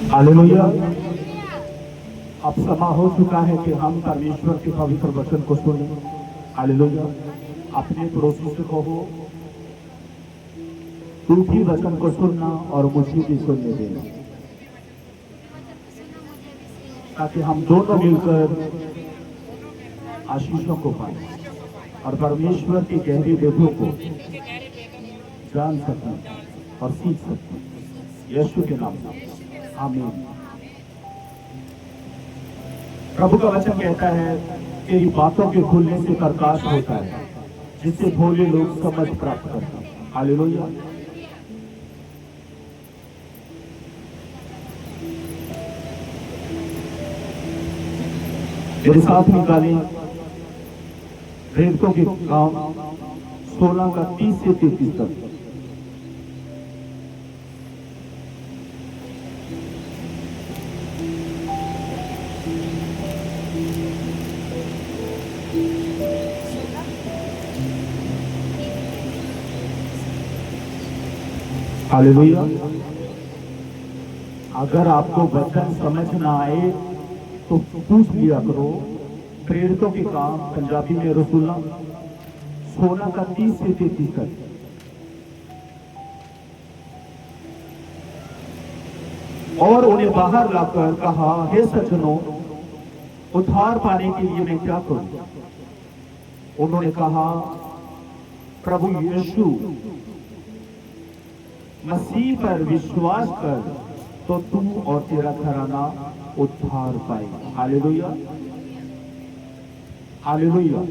Hallelujah. अब समय हो चुका है कि हम परमेश्वर के पवित्र वचन को सुने। हालेलुया। अपने पड़ोसी से कहो, तू भी वचन को सुनना और मुझे भी सुनने देना, ताकि हम दोनों मिलकर आशीषों को पाए और परमेश्वर की गहरी विधियों को जान सकें और सीख सकें। यीशु के नाम से आमीन। प्रभु का वचन कहता है, तेरी बातों के खुलने से प्रकाश होता है, जिससे भोले लोग समझ प्राप्त करते हैं। हालेलुया। मेरे साथ निकालें प्रेरितों के काम 16 का 30 से 33 तक। हालेलुया। अगर आपको वचन समझ ना आए तो पूछ लिया करो। प्रेरितों के काम पंजाबी में रसूलना 16 का 30 से 33 तक। और उन्हें बाहर लाकर कहा, हे सज्जनों, उद्धार पाने के लिए मैं क्या करूं? उन्होंने कहा, प्रभु यीशु मसीह पर विश्वास कर तो तू और तेरा घराना उद्धार पाए। हालेलुया। हालेलुया।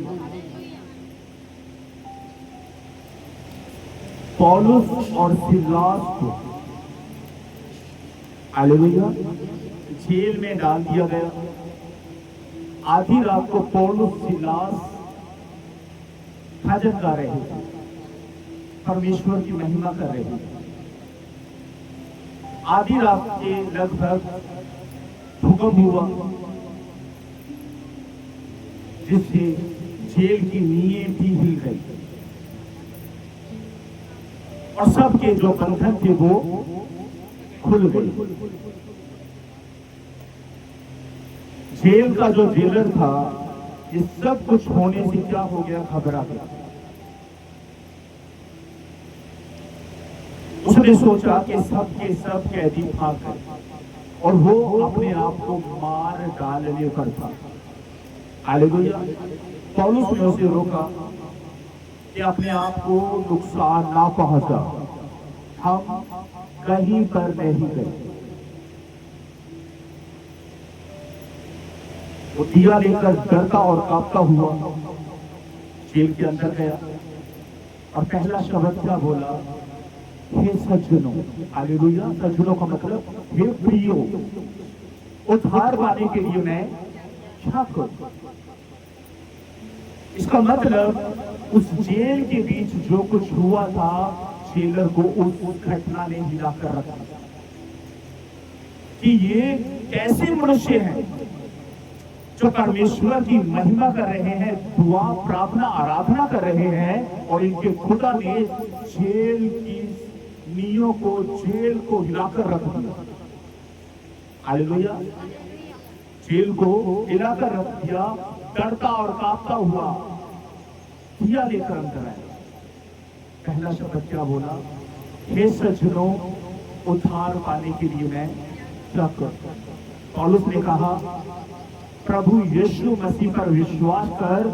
पौलुस और सिलास को हालेलुया जेल में डाल दिया गया। आधी रात को पौलुस सिलास भजन गा रहे थे, परमेश्वर की महिमा कर रहे थे। आधी रात के लगभग भूकंप हुआ, जिससे जेल की नींवें भी हिल गई और सबके जो बंधन थे वो खुल गए। जेल का जो जेलर था, ये सब कुछ होने से क्या हो गया, घबरा गया। उसने सोचा कि सब के सब कैदी भाग गए और वो अपने आप को मार डालने पर था। हालेलुया। पौलुस ने उसे रोका कि अपने आप को नुकसान ना पहुंचा, हम कहीं पर नहीं गए। वो दिया लेकर डरता और कांपता हुआ जेल के अंदर गया और पहला शब्द क्या बोला, हे सज्जनों। हालेलुया। सज्जनों का मतलब हे प्रियो, उद्धार पाने के लिए मैं क्या करूं? इसका मतलब उस जेल के बीच जो कुछ हुआ था, जेलर को उस घटना ने हिलाकर रखा कि ये कैसे मनुष्य हैं जो परमेश्वर की महिमा कर रहे हैं, दुआ प्रार्थना आराधना कर रहे हैं, और इनके खुदा ने जेल की नींवों को, जेल को हिलाकर रख दिया। हालेलुया। जेल को हिलाकर रख दिया। डरता और कांपता हुआ दिया लेकर अंदर आया। पहला शब्द क्या बोला, हे सज्जनों, उद्धार पाने के लिए मैं क्या करूं? पौलुस ने कहा, प्रभु यीशु मसीह पर विश्वास कर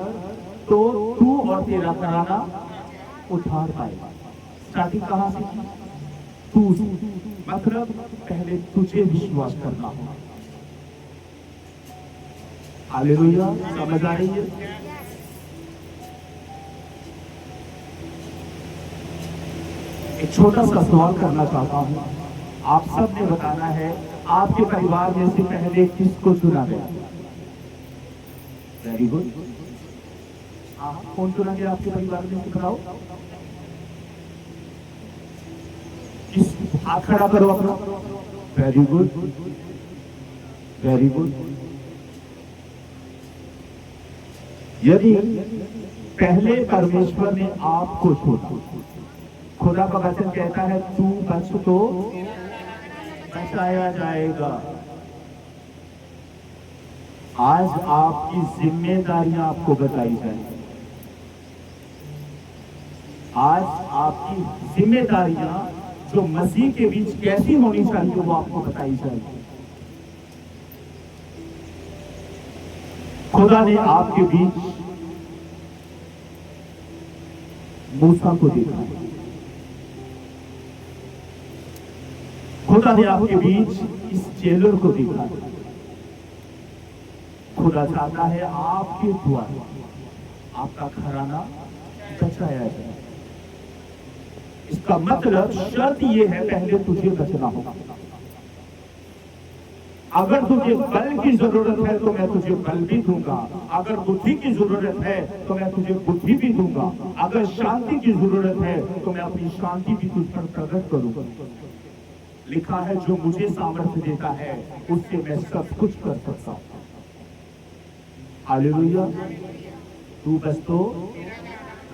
तो तू और तेरा घराना उद्धार पाएगा। स्टार्टिंग कहां से की? तू, मतलब पहले तुझे विश्वास करना होगा। हालेलुया। समझ आ रही है? एक छोटा सा सवाल करना चाहता हूं। आप सब ने बताना है, आपके परिवार में से पहले किसको चुना गया? Very good. कौन चुना गया आपके परिवार में? बताओ। हाथ खड़ा करो अपना। Very good, very good. यदि पहले परमेश्वर ने आपको छोड़ा, खुदा का वचन कहता है तू बच तो बचाया जाएगा। आज आपकी जिम्मेदारियां आपको बताई जाएंगी। आज आपकी जिम्मेदारियां जो मसीह के बीच कैसी होनी चाहिए वो आपको बताई जाएगी। खुदा ने आपके बीच मूसा को देखा, खुदा ने आपके बीच इस जेलर को देखा। खुदा चाहता है आपके द्वारा आपका घराना बचाया जाए। इसका मतलब शर्त यह है, पहले तुझे बचना होगा। अगर तुझे बल की जरूरत है तो मैं तुझे बल भी दूंगा, अगर बुद्धि की जरूरत है तो मैं तुझे बुद्धि भी दूंगा, अगर शांति की जरूरत है तो मैं अपनी शांति भी तुझ पर प्रकट करूंगा। लिखा है जो मुझे सामर्थ्य देता है उससे मैं सब कुछ कर सकता हूं। हालेलुया। तू बस तो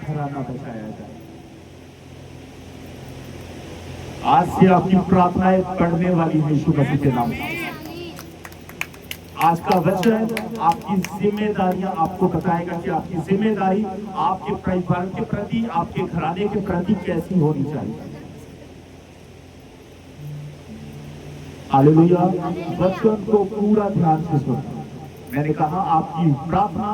घराना बचाया जाए। आज से आपकी प्रार्थनाएं पढ़ने वाली है यीशु मसीह के नाम से। आज का वचन आपकी जिम्मेदारियां आपको बताएगा कि आपकी जिम्मेदारी आपके परिवार के प्रति, आपके घराने के प्रति कैसी होनी चाहिए। हालेलुया। वचन को पूरा ध्यान से सुनो। मैंने कहा आपकी प्रार्थना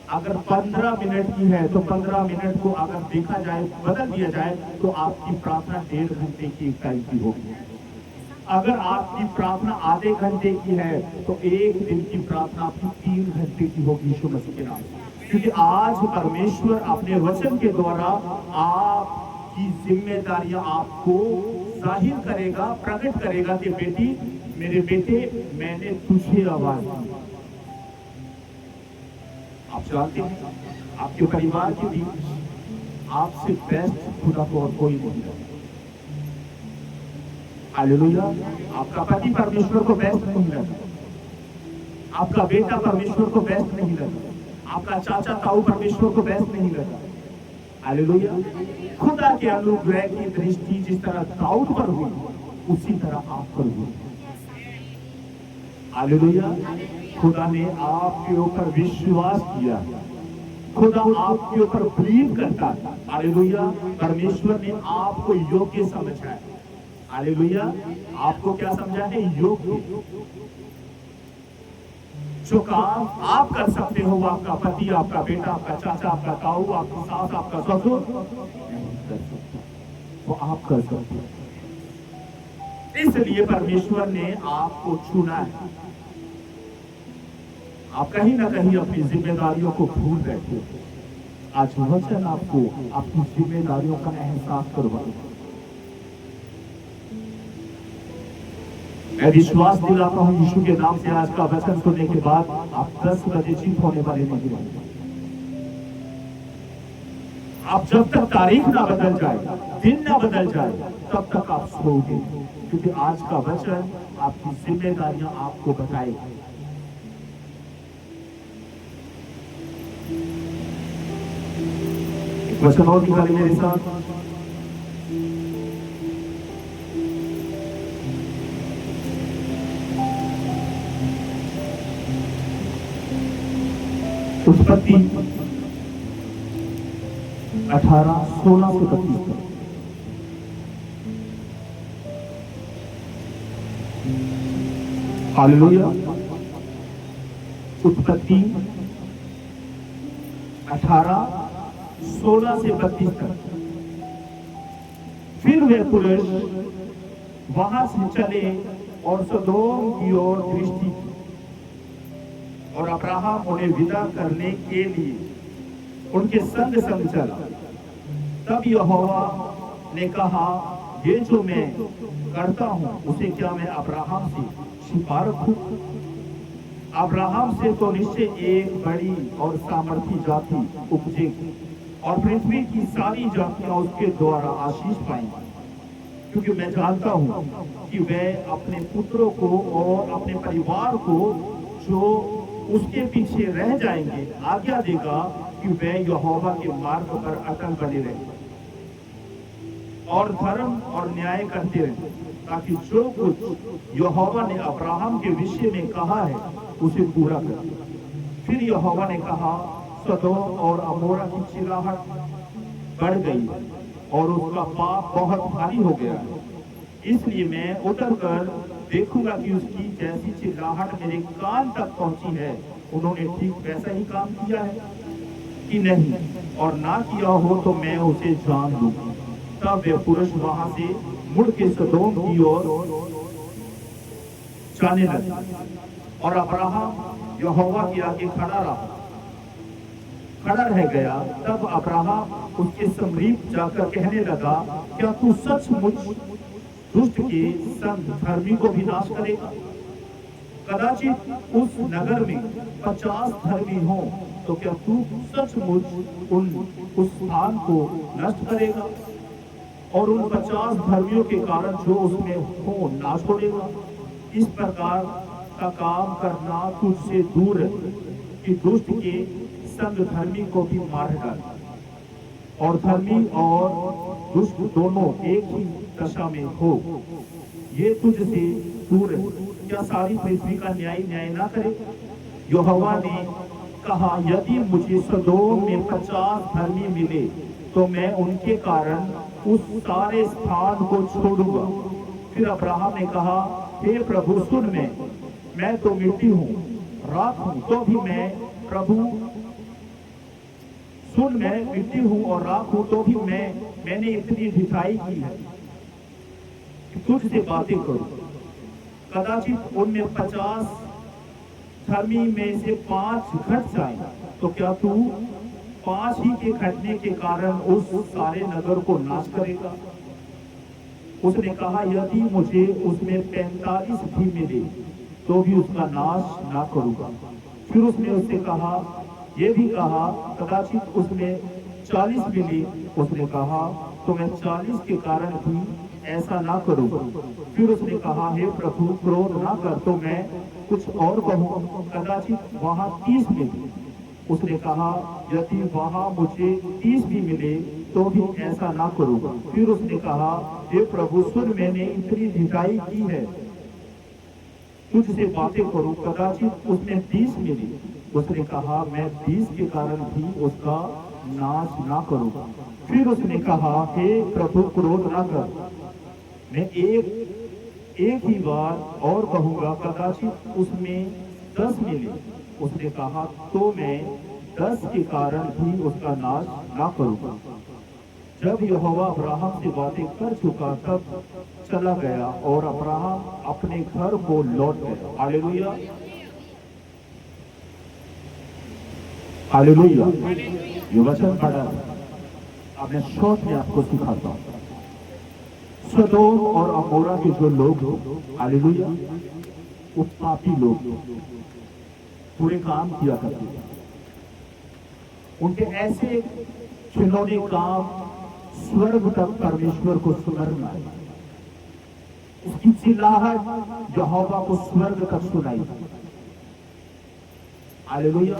अगर 15 मिनट की है तो 15 मिनट को अगर देखा जाए, बदल दिया जाए तो आपकी प्रार्थना 1.5 घंटे की टाइम की होगी। अगर आपकी प्रार्थना आधे घंटे की है तो एक दिन की प्रार्थना आपकी 3 घंटे की होगी यीशु मसीह के नाम से। क्योंकि आज परमेश्वर अपने वचन के द्वारा आपकी जिम्मेदारियां आपको जाहिर करेगा, प्रकट करेगा कि बेटी, मेरे बेटे, मैंने तुझे आवाज दी। आप जानते हैं आपके परिवार के बीच आपसे बेस्ट खुदा को और कोई नहीं है। हालेलुया। आपका पति परमेश्वर को बेस्ट नहीं लगा, आपका बेटा परमेश्वर को बेस्ट नहीं लगा, आपका चाचा ताऊ परमेश्वर को बेस्ट नहीं लगा। हालेलुया। खुदा के अनुग्रह की दृष्टि जिस तरह दाऊद पर हुई उसी तरह आप पर हुई। हालेलुया। खुदा ने आपके ऊपर विश्वास किया, खुदा आपके ऊपर बिलीव करता था। हालेलुया। परमेश्वर ने आपको योग्य समझा है। हालेलुया। आपको क्या समझा है? योग्य। जो काम आप कर सकते हो वो आपका पति, आपका बेटा, आपका चाचा, आपका ताऊ, आपकी सास, आपका ससुर नहीं कर सकता, वो आप कर सकते हो। इसलिए परमेश्वर ने आपको चुना है। आप कहीं ना कहीं अपनी जिम्मेदारियों को भूल रहे थे। आज वचन आपको अपनी जिम्मेदारियों का एहसास करवाएगा। मैं विश्वास दिलाता हूं यीशु के नाम से आज का वचन सुनने के बाद आप 10 बजे चीत होने वाले नहीं रहेंगे। आप जब तक तारीख ना बदल जाए, दिन ना बदल जाए, तब तक आप सोओगे, क्योंकि आज का वचन आपकी जिम्मेदारियां आपको बताएगी। वचन और निकाले मेरे साथ। उत्पत्ति 18:16 से 32 तक। हालेलुया। उत्पत्ति 18:16 से 32 तक। फिर वे पुरुष वहां से चले और सदोम की ओर दृष्टि की, और अब्राहम उन्हें विदा करने के लिए उनके संग संग चला। तब यहोवा ने कहा, ये जो मैं करता हूं उसे क्या मैं अब्राहम से छिपा रखूं? अब्राहम से तो निश्चय एक बड़ी और सामर्थी जाति उपजेगी और पृथ्वी की सारी जातियां उसके द्वारा आशीष पाएंगी, क्योंकि मैं जानता हूं कि वह अपने पुत्रों को और अपने परिवार को जो उसके पीछे रह जाएंगे आज्ञा देगा कि वे यहोवा के मार्ग पर अटल बने रहें और धर्म और न्याय करते रहें ताकि जो कुछ यहोवा ने अब्राहम के विषय में कहा है उसे पूरा कर। फिर यहोवा ने कहा, सदोम और अमोरा की चिल्लाहट बढ़ गई और उसका पाप बहुत भारी हो गया है, इसलिए मैं उतर कर देखूंगा कि उसकी जैसी चिल्लाहट मेरे कान तक पहुंची है, उन्होंने ठीक वैसा ही काम किया है कि नहीं, और ना किया हो तो मैं उसे जान लूंगा। तब वे पुरुष वहां से मुड़ के सदोम की ओर जाने लगे और अब्राहम यहोवा के आगे खड़ा रह गया। तब अब्राहम उसके समीप जाकर कहने लगा, क्या तू सचमुच दुष्ट के संग धर्मी को भी नाश करेगा? कदाचित उस नगर में 50 धर्मी हो तो क्या तू सचमुच उस स्थान को नष्ट करेगा और उन 50 धर्मियों के कारण जो उसमें हो नाश छोड़ेगा? इस प्रकार का काम करना तुझसे दूर है कि दुष्ट के संग धर्मी को भी मार डाल, और धर्मी और दुष्ट दोनों एक ही दशा में हो। ये तुझसे दूर है। क्या सारी पृथ्वी का न्याय ना करे? यहोवा ने कहा, यदि मुझे सदोम में 50 धर्मी मिले तो मैं उनके कारण उस सारे स्थान को छोड़ूंगा। फिर अब्राहम ने कहा, हे प्रभु सुन, मैं तो मिट्टी हूँ, राख हूँ, तो भी मैं प्रभु सुन, मैं मिट्टी हूँ और राख हूँ, तो भी मैंने इतनी ढिठाई की है कि तुझसे बातें करूं। कदाचित उनमें 50 धर्मी में से 5 घट जाए तो क्या तू 5 ही के घटने के कारण उस सारे नगर को नाश करेगा? उसने कहा, यदि मुझे उसमें 45 भी मिले तो भी उसका नाश ना करूंगा। फिर उसने उससे कहा, ये भी कहा, कदाचित उसमें 40 मिले। उसने कहा, तो मैं 40 के कारण भी ऐसा ना करूंगा। फिर उसने कहा, हे प्रभु क्रोध ना कर, तो मैं कुछ और कहूँ, कदाचित वहां 30 मिले। उसने कहा, यदि वहां मुझे 30 भी मिले तो भी ऐसा ना करूंगा। फिर उसने कहा, हे प्रभु सुन, मैंने इतनी ढिठाई की है, तुझसे बातें करूं, कदाचित उसमें 20 मिली। उसने कहा, मैं 20 के कारण भी उसका नाश ना करूंगा। फिर उसने कहा, हे प्रभु क्रोध ना कर, मैं एक ही बार और कहूंगा, कदाचित उसमें 10 मिले। उसने कहा, तो मैं 10 के कारण भी उसका नाश ना करूंगा। जब यहोवा अब्राहम से बातें कर चुका तब चला गया और अब्राहम अपने घर को लौट गया। Hallelujah, hallelujah. ये वचन पढ़ा अपने शॉर्ट में आपको सिखाता हूं। सदोम और अमोरा के जो लोग, हालेलुया, वो पापी लोग पूरे काम किया करते थे। उनके ऐसे खिलौने काम स्वर्ग तक परमेश्वर को सुनना, उसकी चिल्लाहट यहोवा को स्वर्ग तक सुनाई। हालेलुया।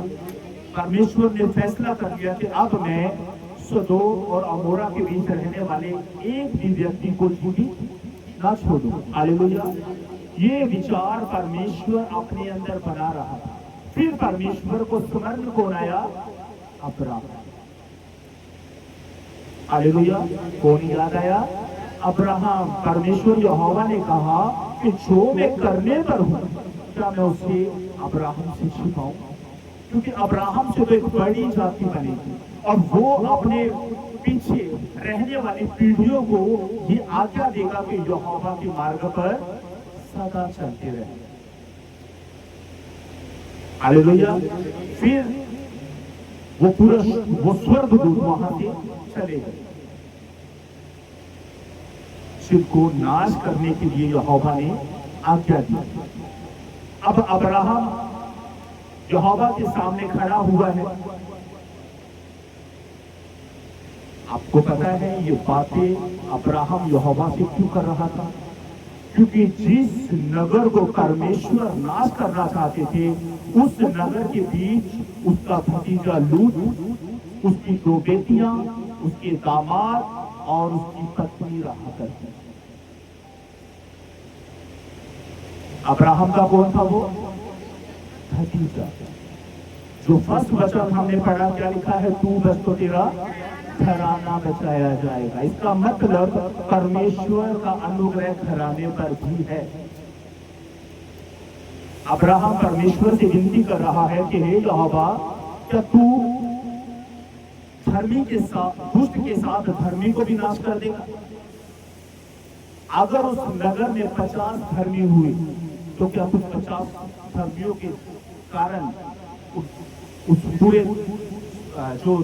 परमेश्वर ने फैसला कर लिया कि अब मैं सदोम और अमोरा के बीच रहने वाले एक भी व्यक्ति को जीवित ना छोड़ूं। हालेलुया। ये विचार परमेश्वर अपने अंदर बना रहा था। फिर परमेश्वर को स्मरण कौन आया? अब्राहम। हालेलुया। कौन याद आया? अब्राहम। परमेश्वर यहोवा ने कहा कि जो मैं करने पर हूं, क्या मैं उसे अब्राहम से छिपाऊं? क्योंकि अब्राहम से तो एक बड़ी जाति बनेगी और वो अपने पीछे रहने वाली पीढ़ियों को ये आज्ञा देगा कि यहोवा के मार्ग पर सदा चलते रहे। हालेलुया। फिर वो स्वर्गदूत वहां से चले गए। जिनको नाश करने के लिए यहोवा ने आज्ञा दी। अब अब्राहम यहोवा के सामने खड़ा हुआ है। आपको पता है ये बातें अब्राहम यहोवा से क्यों कर रहा था? क्योंकि जिस नगर को परमेश्वर नाश करना चाहते थे, उस नगर के बीच उसका भतीजा लूत, उसकी 2 बेटियां, उसके दामाद और उसकी पत्नी रहा करती। अब्राहम का कौन था वो? भतीजा। जो फर्स्ट वचन हमने पढ़ा क्या लिखा है? तू बस तो तेरा घराना बचाया जाएगा। इसका मतलब परमेश्वर का अनुग्रह घराने पर भी है। अब्राहम परमेश्वर से विनती कर रहा है कि हे यहोवा, क्या तू धर्मी के साथ दुष्ट के साथ धर्मी को भी नाश कर देगा? अगर उस नगर में 50 धर्मी हुए तो क्या कुछ 50 धर्मियों के कारण उस पूरे जो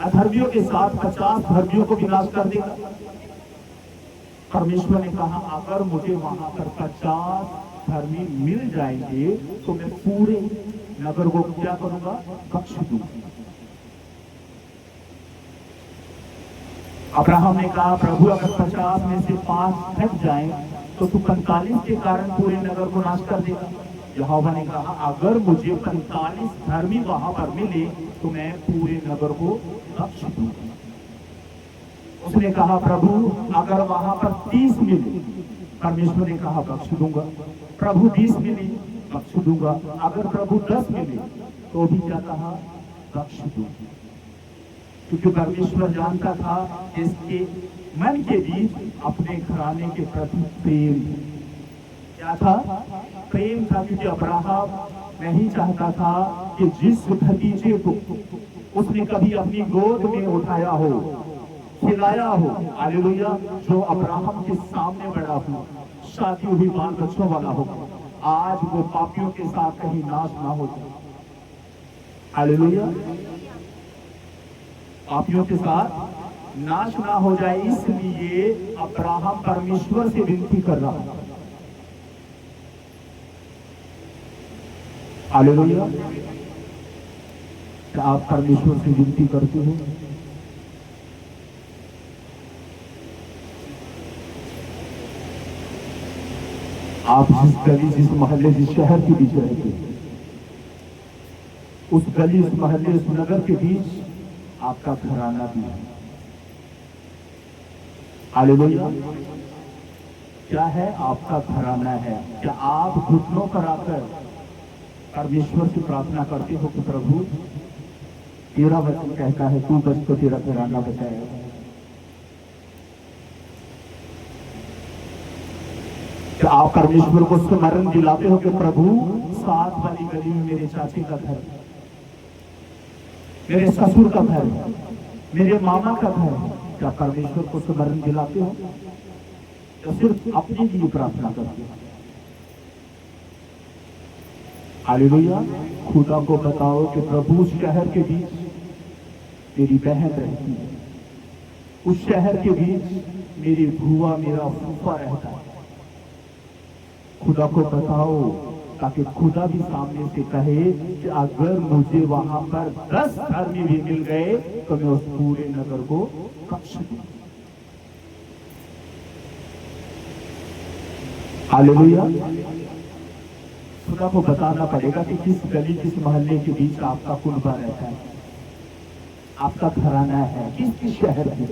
अधर्मियों के साथ 50 धर्मियों को भी नाश कर देगा? परमेश्वर ने कहा अगर मुझे वहां पर 50 धर्मी मिल जाएंगे तो मैं पूरे नगर को क्या करूंगा? बख्श दूंगा। अब्राहम ने कहा प्रभु अगर 50 में से 5 हट जाएं तो तू 45 के कारण पूरे नगर को नाश कर देगा। यहोवा ने कहा अगर मुझे 45 धर्मी वहां पर मिले तो मैं पूरे नगर को बख्श दूंगा। उसने कहा प्रभु अगर वहां पर 30 मिले, परमेश्वर ने कहा बख्श दूंगा। प्रभु 20 मिले, बख्श दूंगा। अगर प्रभु 10 मिले तो भी क्या कहा? बख्श दूंगा। क्योंकि परमेश्वर जानता था इसके मन के बीच अपने घराने के प्रति प्रेम क्या था? प्रेम था। क्योंकि अब्राहम नहीं चाहता था कि जिस भतीजे को उसने कभी अपनी गोद में उठाया हो, खिलाया हो, हालेलुया, जो अब्राहम के सामने बड़ा हो, शादी हुई, बाल बच्चों वाला हो, आज वो पापियों के साथ कहीं नाश ना हो जाए। हालेलुया, पापियों के साथ नाश ना हो जाए, इसलिए अब्राहम परमेश्वर से विनती कर रहा है। हालेलुया, क्या आप परमेश्वर से विनती करते हो? आप जिस गली, जिस मोहल्ले, जिस शहर के बीच रहते हैं, उस गली, उस मोहल्ले, उस नगर के बीच आपका घराना भी है। हालेलुया, क्या है? आपका घराना है। क्या आप घुटनों पर आकर परमेश्वर से प्रार्थना करते हो कि प्रभु तेरा वचन कहता है तू बस तो तेरा घराना बचाएगा? क्या आप परमेश्वर को स्मरण दिलाते हो कि प्रभु साथ वाली गली में मेरे चाची का घर, मेरे ससुर का घर, मेरे मामा का घर? क्या परमेश्वर को स्मरण दिलाते हो या सिर्फ अपने लिए प्रार्थना करते हो? हालेलुया, खुदा को बताओ कि प्रभु उस शहर के बीच मेरी बहन रहती है, उस शहर के बीच मेरी बुआ, मेरा फूफा रहता है। खुदा को बताओ ताकि खुदा भी सामने से कहे कि अगर मुझे वहां पर 10 धर्मी भी मिल गए तो मैं उस पूरे नगर को बख्श दूंगा। हालेलुया, खुदा को बताना पड़ेगा कि किस गली, किस मोहल्ले के बीच आपका कुनबा रहता है, आपका घराना है, किस शहर की।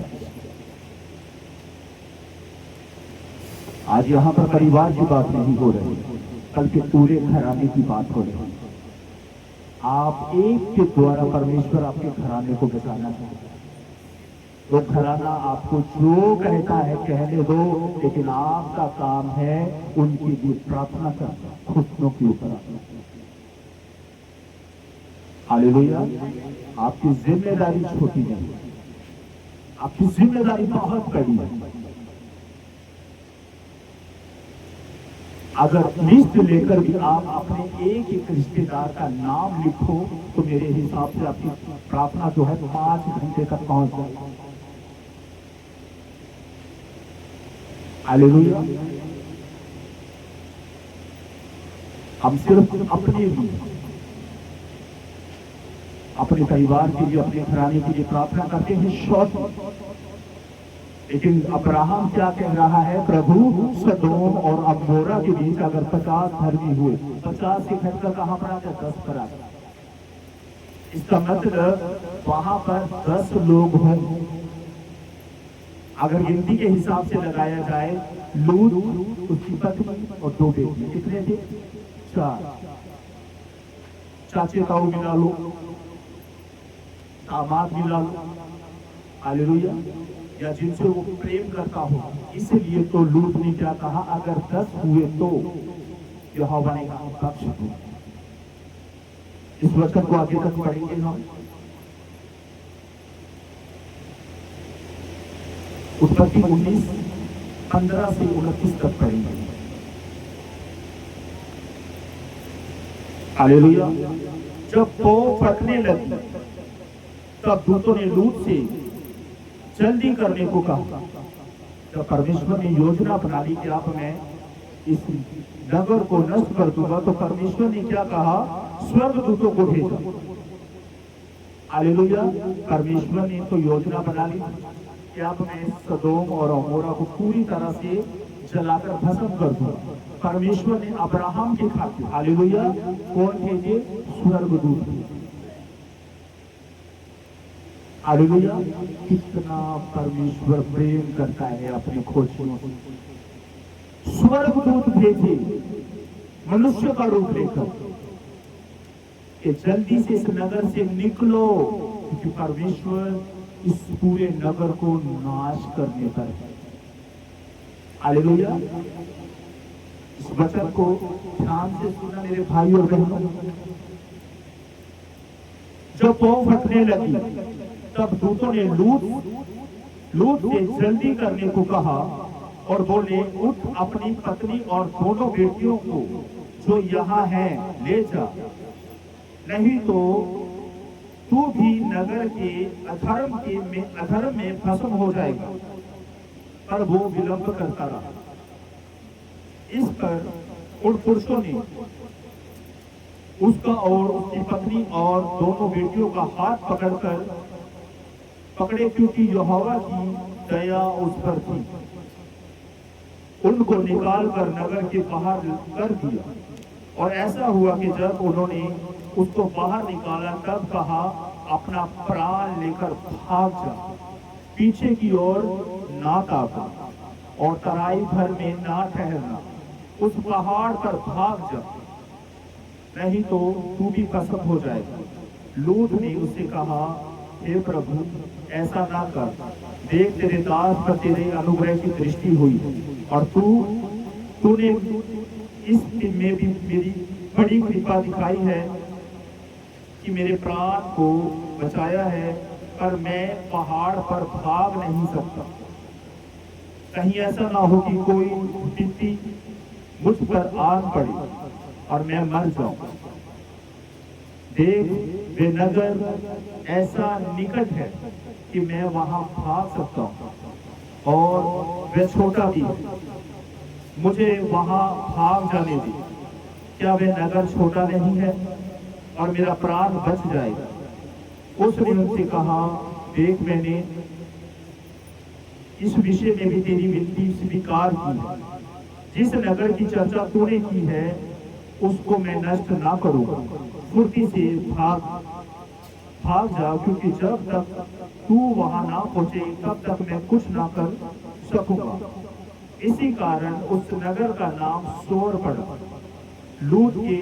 आज यहाँ पर परिवार की बात नहीं हो रही, कल के पूरे घराने की बात हो रही है। आप एक के द्वारा परमेश्वर आपके घराने को बचाना चाहते हैं। वो घराना आपको जो कहता है कहने दो, लेकिन आपका काम है उनके लिए प्रार्थना करना, घुटनों के ऊपर। हालेलुया, आपकी जिम्मेदारी छोटी नहीं, आपकी जिम्मेदारी बहुत बड़ी है। अगर लिस्ट लेकर भी आप अपने एक एक रिश्तेदार का नाम लिखो तो मेरे हिसाब से आपकी प्रार्थना जो है 5 घंटे तक पहुंच जाए। हालेलुया, हम सिर्फ अपने लिए, अपने परिवार के लिए, अपने घराने के लिए प्रार्थना करते हैं शॉर्ट। लेकिन अब्राहम क्या कह रहा है? प्रभु सदोम और अमोरा के बीच अगर 50 धर्मी हुए, 50 से घटकर कहां पर आ गया? 10 पर आ गया। इसका मतलब वहां पर 10 लोग हों। अगर गिनती के हिसाब से लगाया जाए लूत, उसकी पत्नी और 2 बेटे। कितने थे? 4। चाचे ताऊ मिला लो, दामाद मिला लो, हालेलुया, या जिनसे वो प्रेम करता हो। इसलिए तो लूत ने क्या कहा, अगर 10 हुए तो यहोवा ने कहा बख्श दो। इस वचन को आगे तक पढ़ेंगे हम। उत्पत्ति 19:15 से 29 तक पढ़ेंगे। हालेलुया। जब पौ फटने लगी तब दूतों ने लूत से जल्दी करने को कहा। जब परमेश्वर ने योजना बना ली कि अब मैं इस नगर को नष्ट कर दूंगा, तो परमेश्वर ने क्या कहा, स्वर्गदूतों को भेजा। हालेलुया। परमेश्वर ने तो योजना बना ली कि अब मैं सदोम और अमोरा को पूरी तरह से जलाकर भस्म कर दूंगा। परमेश्वर ने अब्राहम के खातिर, हालेलुया, कौन भेजे? स्वर्गदूत। हालेलुया। कितना परमेश्वर प्रेम करता है अपने खोजियों से। स्वर्गदूत भेजे मनुष्य का रूप लेकर कि जल्दी से इस नगर से निकलो, क्योंकि परमेश्वर इस पूरे नगर को नाश करने पर है। हालेलुया। इस वचन को ध्यान से सुना मेरे भाई और बहनों। जब पौ फटने लगी तब दूतों ने लूत से जल्दी करने को कहा और बोले, उठ, अपनी पत्नी और दोनों बेटियों को जो यहाँ है ले जा, नहीं तो तू भी नगर के अधर्म में भस्म हो जाएगा। पर वो विलंब करता रहा। इस पर उन पुरुषों ने उसका और उसकी पत्नी और दोनों बेटियों का हाथ पकड़े, क्योंकि यहोवा की दया उस पर थी। उनको निकाल कर नगर के बाहर कर दिया। और ऐसा हुआ कि जब उन्होंने उसको बाहर निकाला तब कहा, अपना प्राण लेकर भाग जा, पीछे की ओर ना ताका और तराई भर में ना ठहरना, उस पहाड़ पर भाग जा, नहीं तो तू भी भस्म हो जाएगा। लूत ने उससे कहा, हे प्रभु, ऐसा ना कर, देख तेरे दास पर तेरे अनुग्रह की दृष्टि हुई और तूने इस में भी मेरी बड़ी कृपा दिखाई है कि मेरे प्राण को बचाया है, पर मैं पहाड़ पर भाग नहीं सकता। कहीं ऐसा ना हो कि कोई विपत्ति मुझ पर आन पड़े और मैं मर जाऊं। देख, वे नगर ऐसा निकट है कि मैं वहां भाग सकता हूं और वह छोटा भी है, मुझे वहां भाग जाने दे। क्या वह नगर छोटा नहीं है और मेरा प्राण बच जाएगा? उसने उनसे कहा, देख, मैंने इस विषय में भी तेरी विनती स्वीकार की है। जिस नगर की चर्चा तूने की है उसको मैं नष्ट ना करूंगा। फुर्ती से भाग जा, क्योंकि जब तक तू वहां ना पहुंचे तब तक मैं कुछ ना कर सकूंगा। इसी कारण उस नगर का नाम सोर पड़ा। लूत के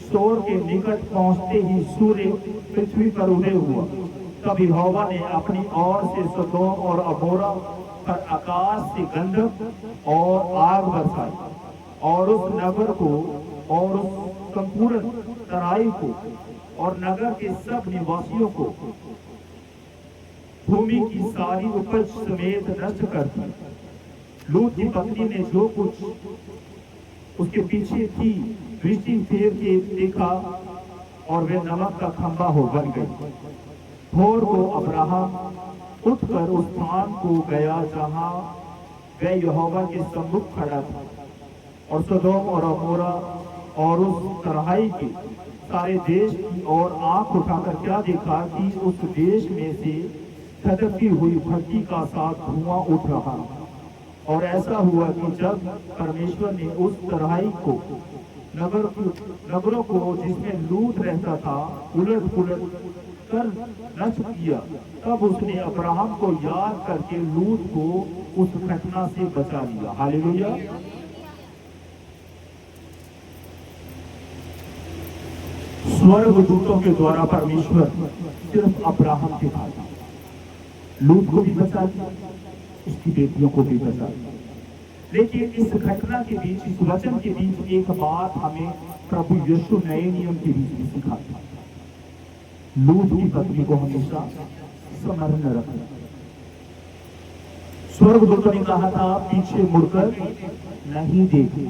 सोर के निकट पहुंचते ही सूर्य पृथ्वी पर उदय हुआ। तब यहोवा ने अपनी ओर से सदोम और अमोरा पर आकाश से गंधक और आग बरसाई और उस नगर को और उस संपूर्ण तराई को और नगर के सब निवासियों को भूमि की सारी उपज समेत नष्ट कर दी। लूत की पत्नी ने जो कुछ उसके पीछे थी दृष्टि फेर के देखा और वे नमक का खंभा हो बन गई। भोर को अब्राहम उठकर उस स्थान को गया जहां वह यहोवा के सम्मुख खड़ा था और सदोम और अमोरा और उस तराई के सारे देश की ओर आंख उठाकर क्या देखा कि उस देश में से धधकती हुई भट्टी का साथ धुआं उठ रहा। और ऐसा हुआ कि जब परमेश्वर ने उस तराई को नगरों को जिसमें लूत रहता था उलट पुलट कर नष्ट किया, तब उसने अब्राहम को याद करके लूत को उस घटना से बचा लिया। हालेलुया। स्वर्गदूतों के द्वारा परमेश्वर सिर्फ अब्राहम के था, लूत को भी बचा लिया, उसकी बेटियों को भी बचा लिया। लेकिन इस घटना के बीच, इस वचन के बीच एक बात हमें प्रभु यीशु नए नियम के बीच में सिखाता है। लूत की पत्नी को हमेशा स्मरण रखना। स्वर्गदूतों ने कहा था पीछे मुड़कर नहीं देखे।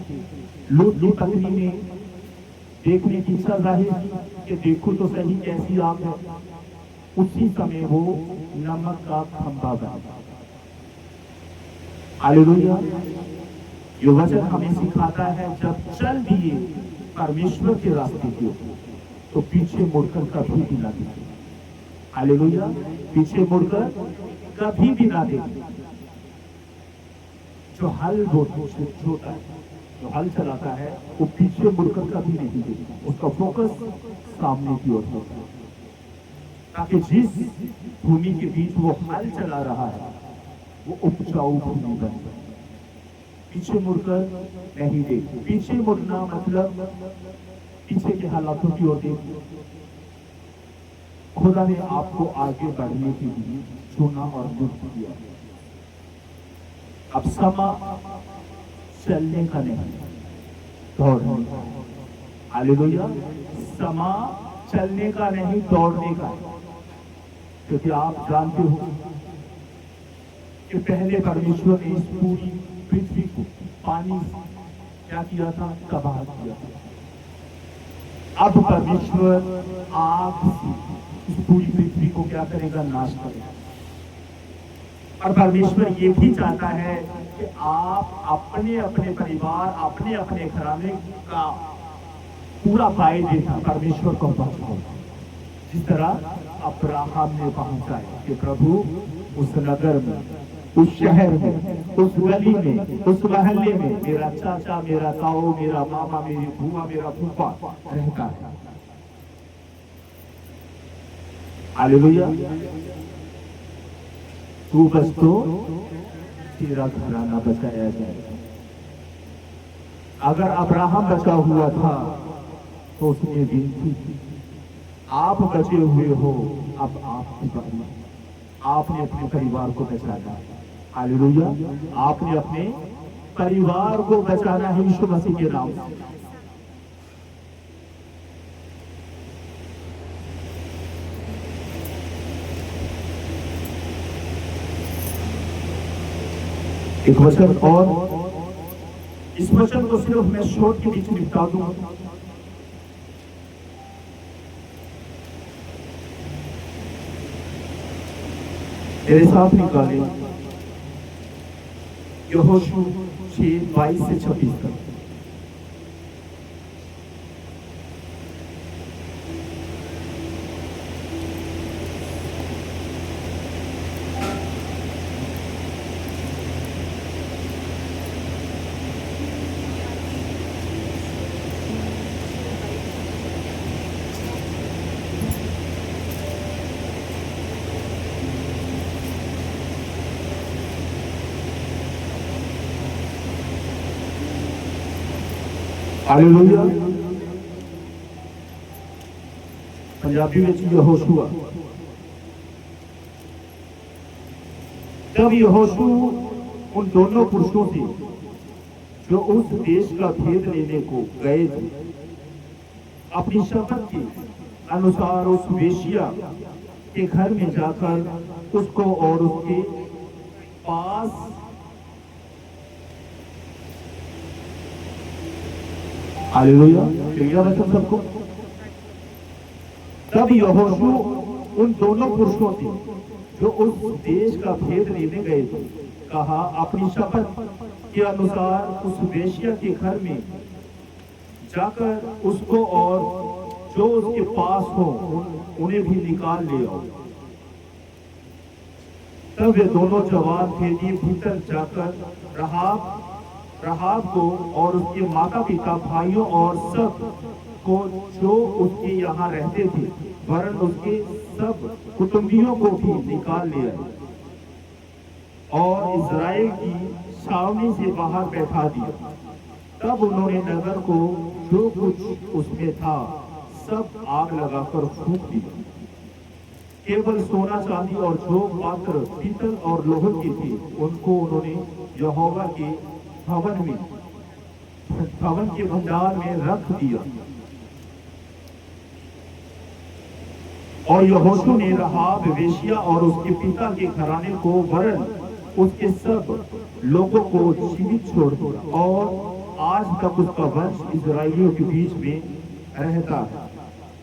लूत की पत्नी ने देखने की इच्छा जाहिर की कि देखो तो सही कैसी आग है। उसी समय वो नमक का खंभा बना। हालेलुया। ये वचन हमें सिखाता है जब चल दिए परमेश्वर के रास्ते की तो पीछे मुड़कर कभी भी ना देखे। हालेलुया। पीछे मुड़कर कभी भी ना देखे। जो हल जोता है, जो हल चलाता है, वो पीछे मुड़कर कभी नहीं देखता। उसका फोकस सामने की ओर होता है, ताकि जिस भूमि के बीच वो हल चला रहा है वो उपजाऊ भूमि बन जाए। पीछे मुड़कर नहीं देखते। पीछे मुड़ना मतलब पीछे के हालातों की ओर देखना। खुदा ने आपको आगे बढ़ने के लिए चुना और नियुक्त किया। अब समा चलने का नहीं, दौड़ने का। हालेलुया। समा चलने का नहीं, दौड़ने का। क्योंकि आप जानते हो कि पहले परमेश्वर ने इस पूरी पृथ्वी को पानी क्या किया था? तबाह किया था। अब परमेश्वर आग से इस पूरी पृथ्वी को क्या करेगा? नाश करेगा। और परमेश्वर ये भी चाहता है कि आप अपने अपने परिवार, अपने अपने घराने का पूरा फायदे परमेश्वर को पहुंचाओ, जिस तरह अब्राहम ने पहुंचाया कि प्रभु उस नगर में, उस शहर में, उस गली में, उस महल्ले में मेरा चाचा, मेरा ताऊ, मेरा मामा, मेरी बुआ, मेरा फूफा रहता है। हालेलुया। तू बस तो तेरा घराना बचाया जाए। अगर अब्राहम बचा हुआ था तो उसने विनती की, आप बचे हुए हो, अब आपकी बारी। आपने अपने परिवार को बचाना है। हालेलुया। आपने अपने परिवार को बचाना है यीशु मसीह के नाम से। एक वचन और, इस वचन को सिर्फ मैं शॉर्ट के बीच निपटा दूं। मेरे साथ निकाले यहोशू 6:22 से 26 तक। हालेलुया। पंजाबी में यहोशू। जब यहोशू उन दोनों पुरुषों से जो उस देश का भेद लेने को गए थे, अपनी शपथ के अनुसार उस वेश्या के घर में जाकर उसको और उसके पास हालेलुया। क्लियर वचन सबको। तब यहोशू उन दोनों पुरुषों से जो उस देश का भेद लेने गए थे कहा, अपनी शपथ के अनुसार उस वेश्या के घर में जाकर उसको और जो उसके पास हो उन्हें भी निकाल ले आओ। तब वे दोनों जवान भेदिए भीतर जाकर राहाब को और उसके माता पिता, भाइयों और सब को जो उसके यहाँ रहते थे, वरन उसके सब कुटुंबियों को भी निकाल ले आए। और इज़राइल की छावनी से बाहर बैठा दिया। तब उन्होंने नगर को जो कुछ उसमें था सब आग लगाकर फूंक दिया। केवल सोना चांदी और जो पात्र पीतल और लोहे के थे उनको उन्होंने यहोवा के भवन के भंडार में रख दिया। और यहोशू ने राहाब वेश्या और उसके पिता के घराने को वरन उसके सब लोगों को जीवित छोड़ दिया और आज तक उसका वंश इजराइलियों के बीच में रहता है,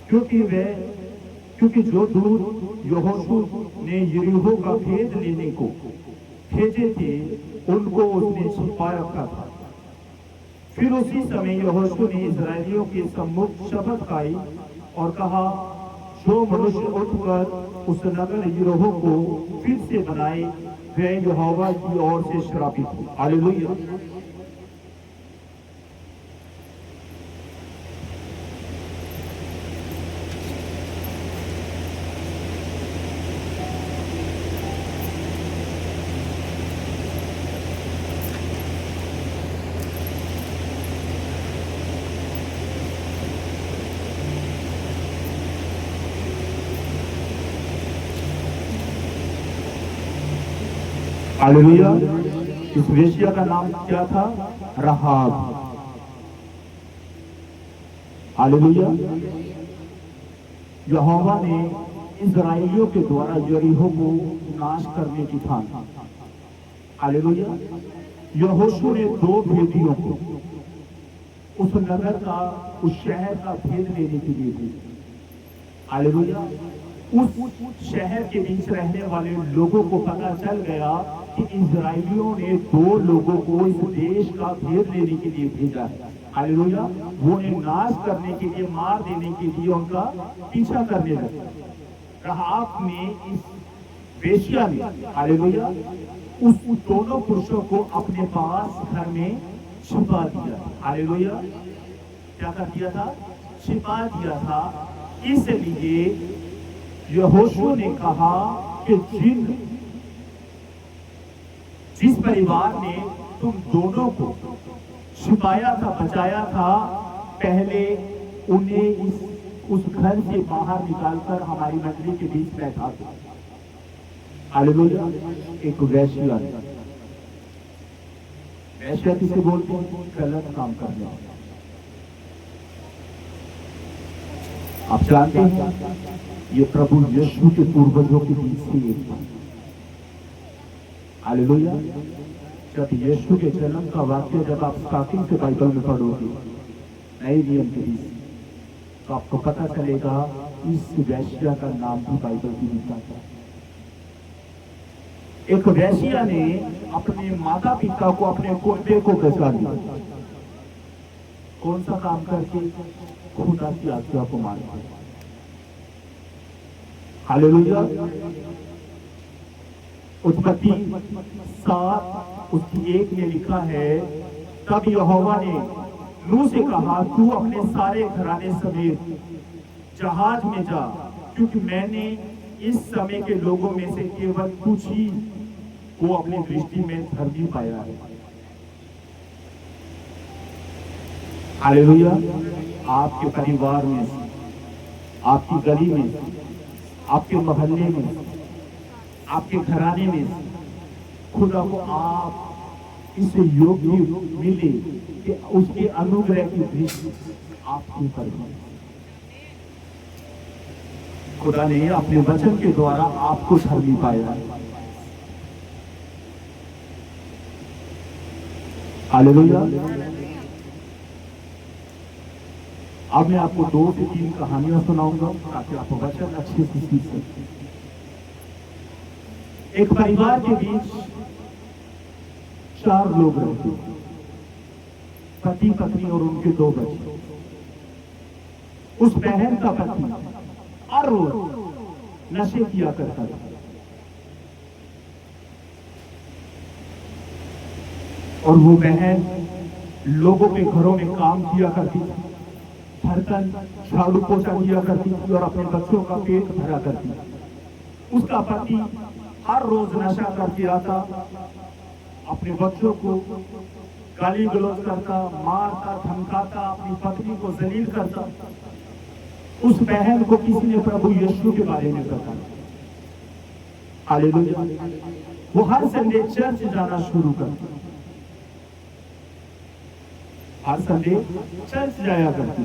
क्योंकि जो दूत यहोशू ने यरीहो का भेद लेने को भेजे थे उनको उसने छिपा रखा था। फिर उसी समय यहोशू ने इजराइलियों के सम्मुख शपथ खाई और कहा, जो मनुष्य उठकर उस नगर यरीहो को फिर से बनाए वह यहोवा की ओर से श्रापित हो। हालेलुया। हालेलुया। इस वेश्या का नाम क्या था? राहाब। हालेलुया। यहोवा ने इजराइलियों के द्वारा यरीहो को नाश करने की ठान। हालेलुया। यहोशू ने दो भेदियों को उस नगर का, उस शहर का भेद लेने के लिए भेजा। हालेलुया। उस शहर के बीच रहने वाले लोगों को पता चल गया कि इजराइलियों ने दो लोगों को इस देश का भेद लेने के लिए भेजा है। हालेलुया। वो उन्हें नाश करने के लिए, मार देने के लिए उनका पीछा करने लगे। राहाब ने, इस वेश्या ने, हालेलुया, उस दोनों पुरुषों को अपने पास घर में छिपा दिया। हालेलुया। क्या कर दिया था? छिपा दिया था। इसलिए यहोशू ने कहा कि जिस परिवार ने तुम दोनों को छिपाया था, बचाया था, पहले उन्हें उस घर से बाहर निकालकर हमारी मंडली के बीच बैठा दो। हालेलुया। एक वेश्या, वेश्या किसे बोलते हैं? गलत काम करने वाला। आप जानते हैं ये प्रभु यीशु के पूर्वजों के बीच से एक था। हालेलुया। जब यीशु के जन्म का वाक्य जब आप स्टार्टिंग से बाइबल में पढ़ोगे नए नियम के बीच, तो आपको पता चलेगा इस वेश्या का नाम भी बाइबल की लिखा था। एक वेश्या ने अपने माता पिता को, अपने कुत्ते को बचा लिया। कौन सा काम करके? खुदा की आज्ञा को मानकर। हालेलुया। उत्पत्ति 7 उसकी 1 में लिखा है, तब यहोवा ने नूह से कहा, तू अपने सारे घराने समेत जहाज में जा, क्योंकि मैंने इस समय के लोगों में से केवल कुछ ही को अपनी दृष्टि में धर्मी पाया है। हालेलुया। आपके परिवार में, आपकी गली में, आपके मोहल्ले में, आपके घराने में खुदा को आप इस योग्य मिले कि उसके अनुग्रह की दृष्टि आपके ऊपर हो। खुदा ने अपने वचन के द्वारा आपको धर्मी पाया। हालेलुया। अब मैं आपको 2 से 3 कहानियां सुनाऊंगा ताकि आप वचन अच्छे से सीख सकें। एक परिवार के बीच 4 लोग रहते, पति पत्नी और उनके 2 बच्चे। उस बहन का पति हर रोज नशे किया करता था और वो बहन लोगों के घरों में काम किया करती थी, बर्तन झाड़ू पोछा किया करती थी और अपने बच्चों का पेट भरा करती थी। उसका पति हर रोज नशा करके आता, अपने बच्चों को गाली गलौज करता, मारता, धमकाता, अपनी पत्नी को जलील करता। उस बहन को किसी ने प्रभु यीशु के बारे में बताया। हालेलुया। वो हर संडे चर्च जाना शुरू करती, हर संडे चर्च जाया करती।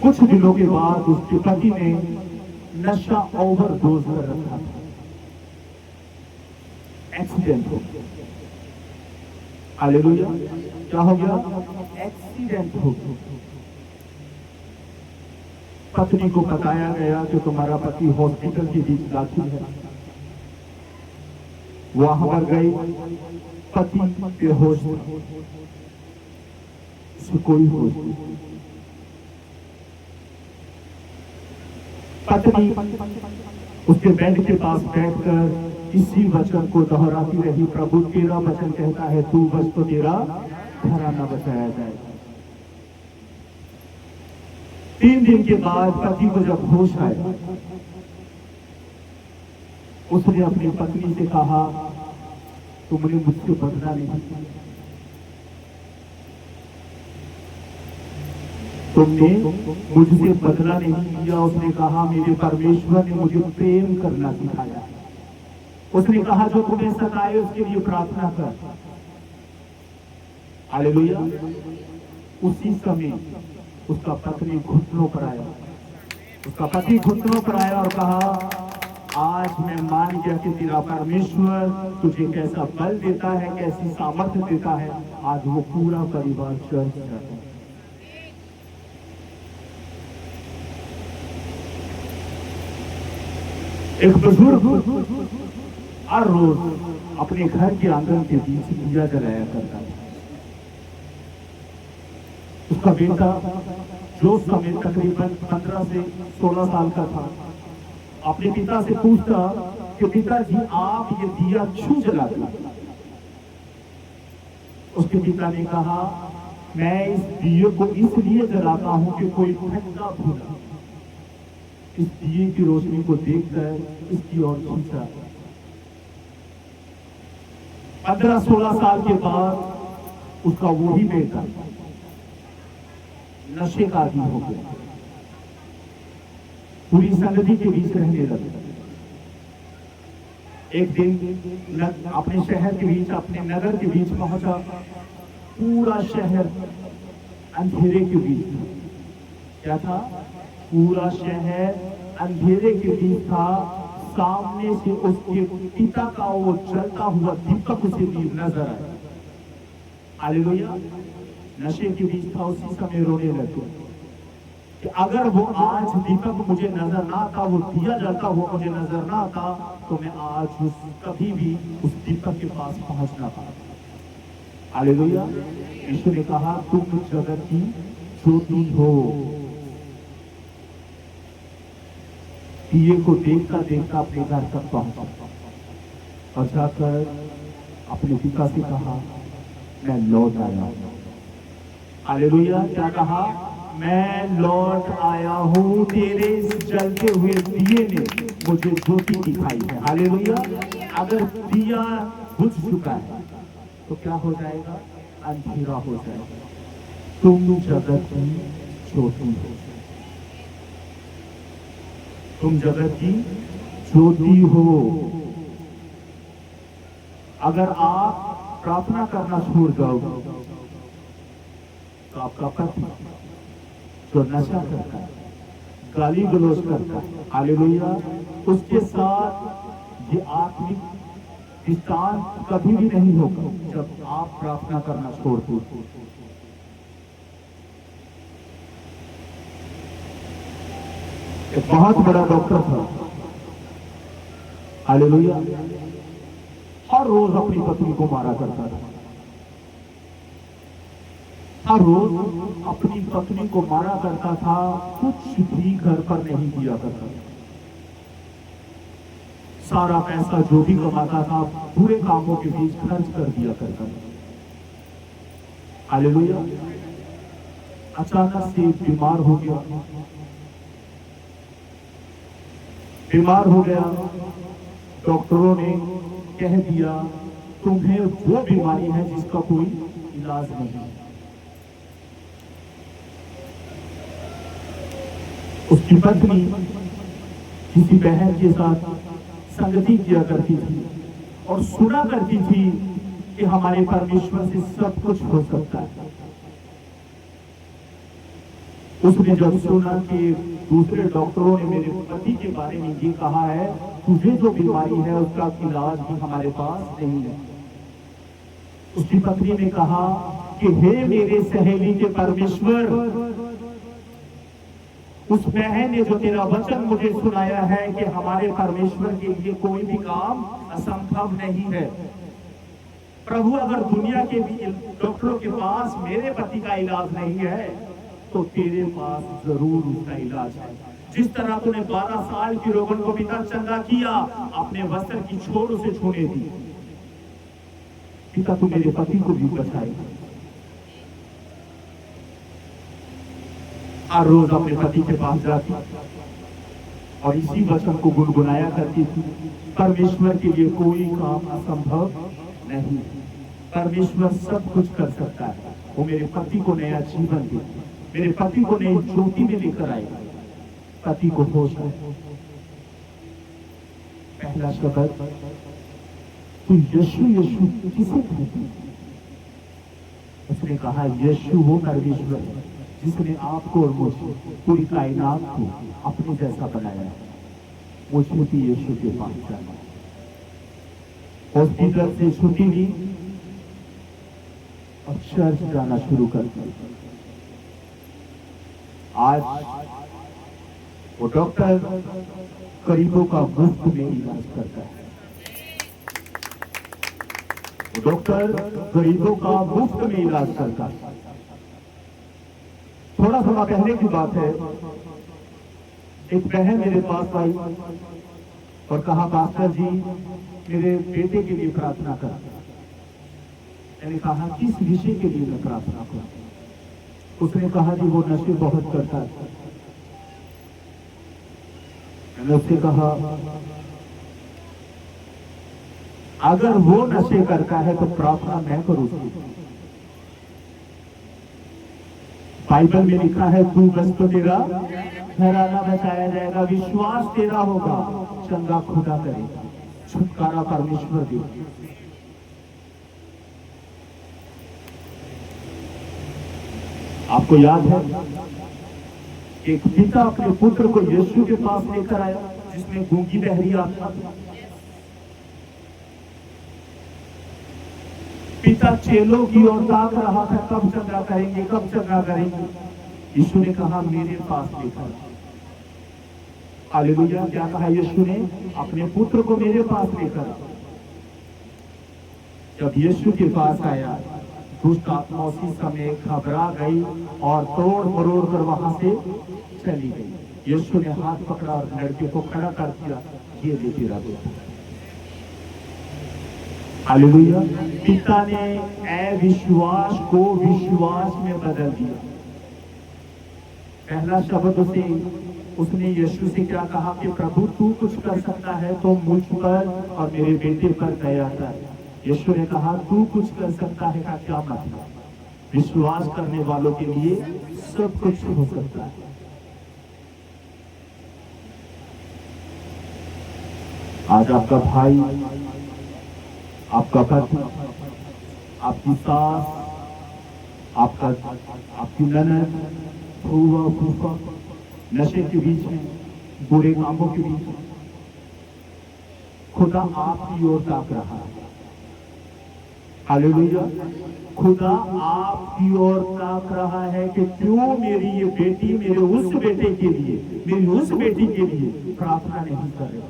कुछ दिनों के बाद उसके पति ने नशा ओवरडोज कर रखा था, एक्सीडेंट हो गया। हालेलुया। क्या हो गया? एक्सीडेंट हो गया। पत्नी को बताया गया कि तुम्हारा पति हॉस्पिटल के बीच दाखिल है। वहां पर गई, पति बेहोश था, इसमें कोई होश नहीं। पत्नी उसके बेड के पास बैठकर इसी वचन को दोहराती रही, प्रभु तेरा वचन कहता है तू बस तो तेरा घराना बचाया जाएगा। 3 दिन के बाद पति को जब होश आया, उसने अपनी पत्नी से कहा तुमने मुझसे बदला नहीं, तुमने मुझसे बदला नहीं किया। उसने कहा मेरे परमेश्वर ने मुझे प्रेम करना सिखाया। उसने कहा जो तुम्हें सताए उसके लिए प्रार्थना कर। हालेलुया। उसी समय उसका पत्नी घुटनों पर आया, उसका पति घुटनों पर आया और कहा आज मैं मान गया कि तेरा परमेश्वर तुझे कैसा बल देता है, कैसी सामर्थ्य देता है। आज वो पूरा परिवार चर्च जाता है। एक बुजुर्ग हर रोज अपने घर के आंगन के बीच दिया जलाया करता था। उसका बेटा जो समय तकरीबन 15 से 16 साल का था, अपने पिता से पूछता कि पिताजी आप ये दिया क्यों जलाते? उसके पिता ने कहा मैं इस दिए को इसलिए जलाता हूं कि कोई ठंडा भूला इस दिए की रोशनी को देखकर इसकी ओर खींचा। 15-16 साल के बाद उसका वही बेटा नशे का आदी हो गया, पूरी संगति के बीच रहने लगा। एक दिन अपने शहर के बीच, अपने नगर के बीच पहुंचा। पूरा शहर अंधेरे के बीच था। क्या था? पूरा शहर अंधेरे के बीच था। सामने से उसके पिता का वो जलता हुआ दीपक उसे भी नजर आया। हालेलुया। नशे के बीच था, उसी समय रोने लगे कि अगर वो आज दीपक मुझे नजर ना आता, वो दिया जलता हुआ मुझे नजर ना आता, तो मैं आज कभी भी उस दीपक के पास पहुंच ना पाता। हालेलुया। यीशु ने कहा तुम जगत की ज्योति हो। दिए को देखता देखता अपने घर तक पहुंचा और जाकर अपने पिता से कहा मैं लौट आया। हालेलुया। क्या कहा? मैं लौट आया हूं, तेरे इस जलते हुए दिए ने मुझे ज्योति दिखाई है। हालेलुया। अगर दिया बुझ चुका है तो क्या हो जाएगा? अंधेरा हो जाएगा। तुम जगत की ज्योति हो, तुम जगत की ज्योति हो। अगर आप प्रार्थना करना छोड़ जाओगे तो आपका पति जो नशा करता है, गाली गलौज करता है, हालेलुया, उसके साथ ये आत्मिक विस्तार कभी भी नहीं होगा जब आप प्रार्थना करना छोड़ दो। एक बहुत बड़ा डॉक्टर था, हालेलुया, हर रोज अपनी पत्नी को मारा करता था। हर रोज अपनी पत्नी को मारा करता था, कुछ भी घर पर नहीं दिया करता था। सारा पैसा जो भी कमाता था बुरे कामों के बीच खर्च कर दिया करता था। हालेलुया। अचानक से बीमार हो गया। बीमार हो गया, डॉक्टरों ने कह दिया तुम्हें वो बीमारी है जिसका कोई इलाज नहीं। उसकी पत्नी किसी बहन के साथ संगति किया करती थी और सुना करती थी कि हमारे परमेश्वर से सब कुछ हो सकता है। उसने जब सुना कि दूसरे डॉक्टरों ने मेरे पति के बारे में ये कहा है, तुझे जो बीमारी है उसका इलाज भी हमारे पास नहीं है, उसकी पत्नी ने कहा कि हे मेरे सहेली के परमेश्वर, उस बहन ने जो तेरा वचन मुझे सुनाया है कि हमारे परमेश्वर के लिए कोई भी काम असंभव नहीं है, प्रभु अगर दुनिया के भी डॉक्टरों के पास मेरे पति का इलाज नहीं है तो तेरे पास जरूर उसका इलाज है। जिस तरह तूने 12 साल की रोगन को पिता चंगा किया, अपने वस्त्र की छोर उसे छूने दी, पिता तू मेरे पति को भी बचाएगा। हर रोज अपने पति के पास जाती और इसी वचन को गुनगुनाया करती थी, परमेश्वर के लिए कोई काम असंभव नहीं, परमेश्वर सब कुछ कर सकता है। वो मेरे पति को नया जीवन दे, मेरे पति को नई ज्योति में लेकर आएगा, पति को होश है। पहला शब्द तू यीशु यीशु किसे कहती? उसने कहा यीशु वो परमेश्वर है जिसने आपको और मुझे, पूरी कायनात को अपने जैसा बनाया है। मुझे भी यीशु के पास जाना। हॉस्पिटल से छुट्टी ली और चर्च जाना शुरू कर दिया। आज वो डॉक्टर गरीबों का मुफ्त में इलाज करता है, वो डॉक्टर गरीबों का मुफ्त में इलाज करता है। थोड़ा थोड़ा पहले की बात है, एक बहन मेरे पास आई और कहा पास्टर जी मेरे बेटे के लिए प्रार्थना कर। मैंने कहा किस विषय के लिए मैं प्रार्थना करूं? उसने कहा कि वो नशे बहुत करता है। मैंने उससे कहा अगर वो नशे करता है तो प्रार्थना मैं करूं। बाइबल में लिखा है तू बस तो तेरा घराना बचाया जाएगा, विश्वास तेरा होगा, चंगा खुदा करेगा, छुटकारा परमेश्वर देगा। आपको याद है एक पिता अपने पुत्र को यीशु के पास लेकर आया जिसमें गूंगी बहरी आत्मा थी। पिता चेलों की ओर ताक रहा था, कब चंगा करेंगे, कब चंगा करेंगे। यीशु ने कहा मेरे पास लेकर। हालेलुया। क्या कहा यीशु ने? अपने पुत्र को मेरे पास लेकर। जब यीशु के पास आया दुष्ट आत्मा उसी समय घबरा गई और तोड़ मरोड़ कर वहां से चली गई। यीशु ने हाथ पकड़ा और लड़के को खड़ा कर दिया, ये ले तेरा बेटा। हालेलुया। पिता ने अविश्वास को विश्वास में बदल दिया। पहला शब्द उसने यीशु से क्या कहा कि प्रभु तू कुछ कर सकता है तो मुझ पर और मेरे बेटे पर दया कर। यीशु ने कहा तू कुछ कर सकता है का क्या मतलब? विश्वास करने वालों के लिए सब कुछ हो सकता है। आज आपका भाई, आपका पति, आपकी सास, आपकी ननद, फूफा फूफा नशे के बीच में, बुरे कामों के बीच में, खुदा आपकी ओर ताक रहा है। हालेलुया। खुदा आपकी ओर ताक रहा है कि क्यों मेरी ये बेटी मेरे उस बेटे के लिए, मेरी उस बेटी के लिए प्रार्थना नहीं कर रही।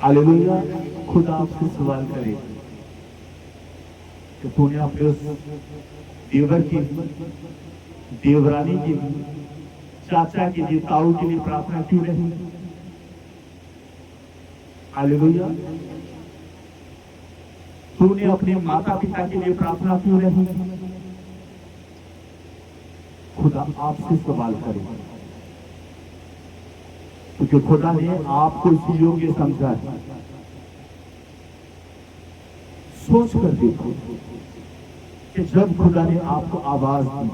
हालेलुया। खुदा आपसे सवाल करे कि तूने अपने उस देवर की, देवरानी के लिए, चाचा के लिए, ताऊ के लिए प्रार्थना क्यों नहीं? हालेलुया। तूने अपने माता पिता के लिए प्रार्थना क्यों नहीं? खुदा आपसे सवाल करेगा। क्योंकि खुदा ने आपको इस योग्य समझा है। सोच कर देखो कि जब खुदा ने आपको आवाज दी,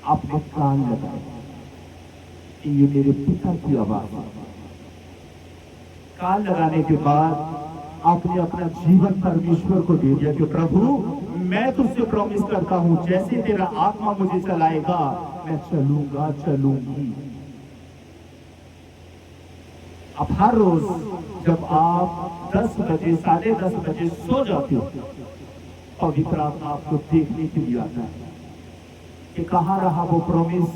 आपने कान लगाए कि ये मेरे पिता की आवाज है। कान लगाने के बाद आपने अपना जीवन परमेश्वर को दे दिया कि प्रभु मैं तुझसे प्रॉमिस करता हूं, जैसे तेरा आत्मा मुझे चलाएगा मैं चलूंगा, चलूंगी। अब हर रोज जब आप 10 बजे 10:30 बजे सो जाते हो, पवित्र आत्मा आपको देखने के लिए आता है कि कहां रहा वो प्रॉमिस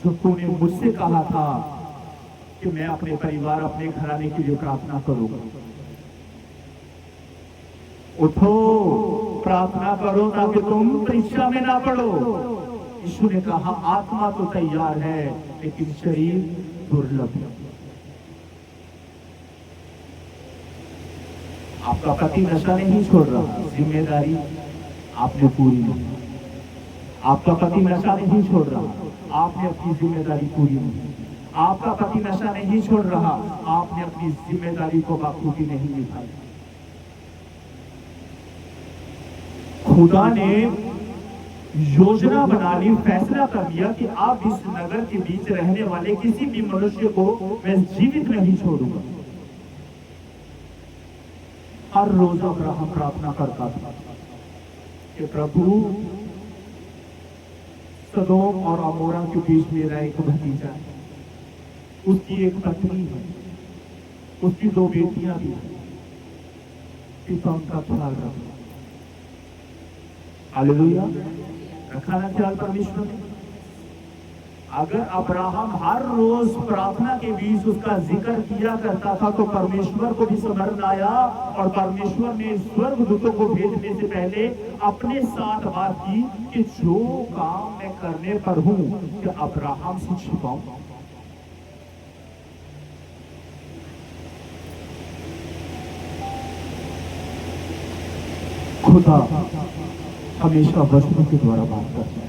जो तूने मुझसे कहा था कि मैं अपने परिवार, अपने घराने के लिए प्रार्थना करूंगा। उठो, प्रार्थना करो ताकि तुम परीक्षा में ना पड़ो। यीशु ने कहा आत्मा तो तैयार है लेकिन शरीर दुर्लभ है। आपका पति नशा नहीं छोड़ रहा, जिम्मेदारी आपने पूरी नहीं। आपका पति नशा नहीं छोड़ रहा, आपने अपनी जिम्मेदारी पूरी नहीं। आपका पति नशा नहीं छोड़ रहा, आपने अपनी जिम्मेदारी को बखूबी नहीं निभाई। खुदा ने योजना बना ली, फैसला कर लिया कि आप इस नगर के बीच रहने वाले किसी भी मनुष्य को मैं जीवित नहीं छोड़ूंगा। हर रोज अब्राहम प्रार्थना करता था कि प्रभु सदोम और अमोरा के बीच मेरा एक भतीजा है, उसकी एक पत्नी है, उसकी 2 बेटियां भी हैं, पिता उनका ख्याल रखो। हालेलुया, रखा ना ख्याल परमेश्वर ने। अगर अब्राहम हर रोज प्रार्थना के बीच उसका जिक्र किया करता था तो परमेश्वर को भी स्मरण आया और परमेश्वर ने स्वर्गदूतों को भेजने से पहले अपने साथ बात की कि जो काम मैं करने पर हूं कि अब्राहम से छिपाऊं। खुदा हमेशा वचनों के द्वारा बात करता है।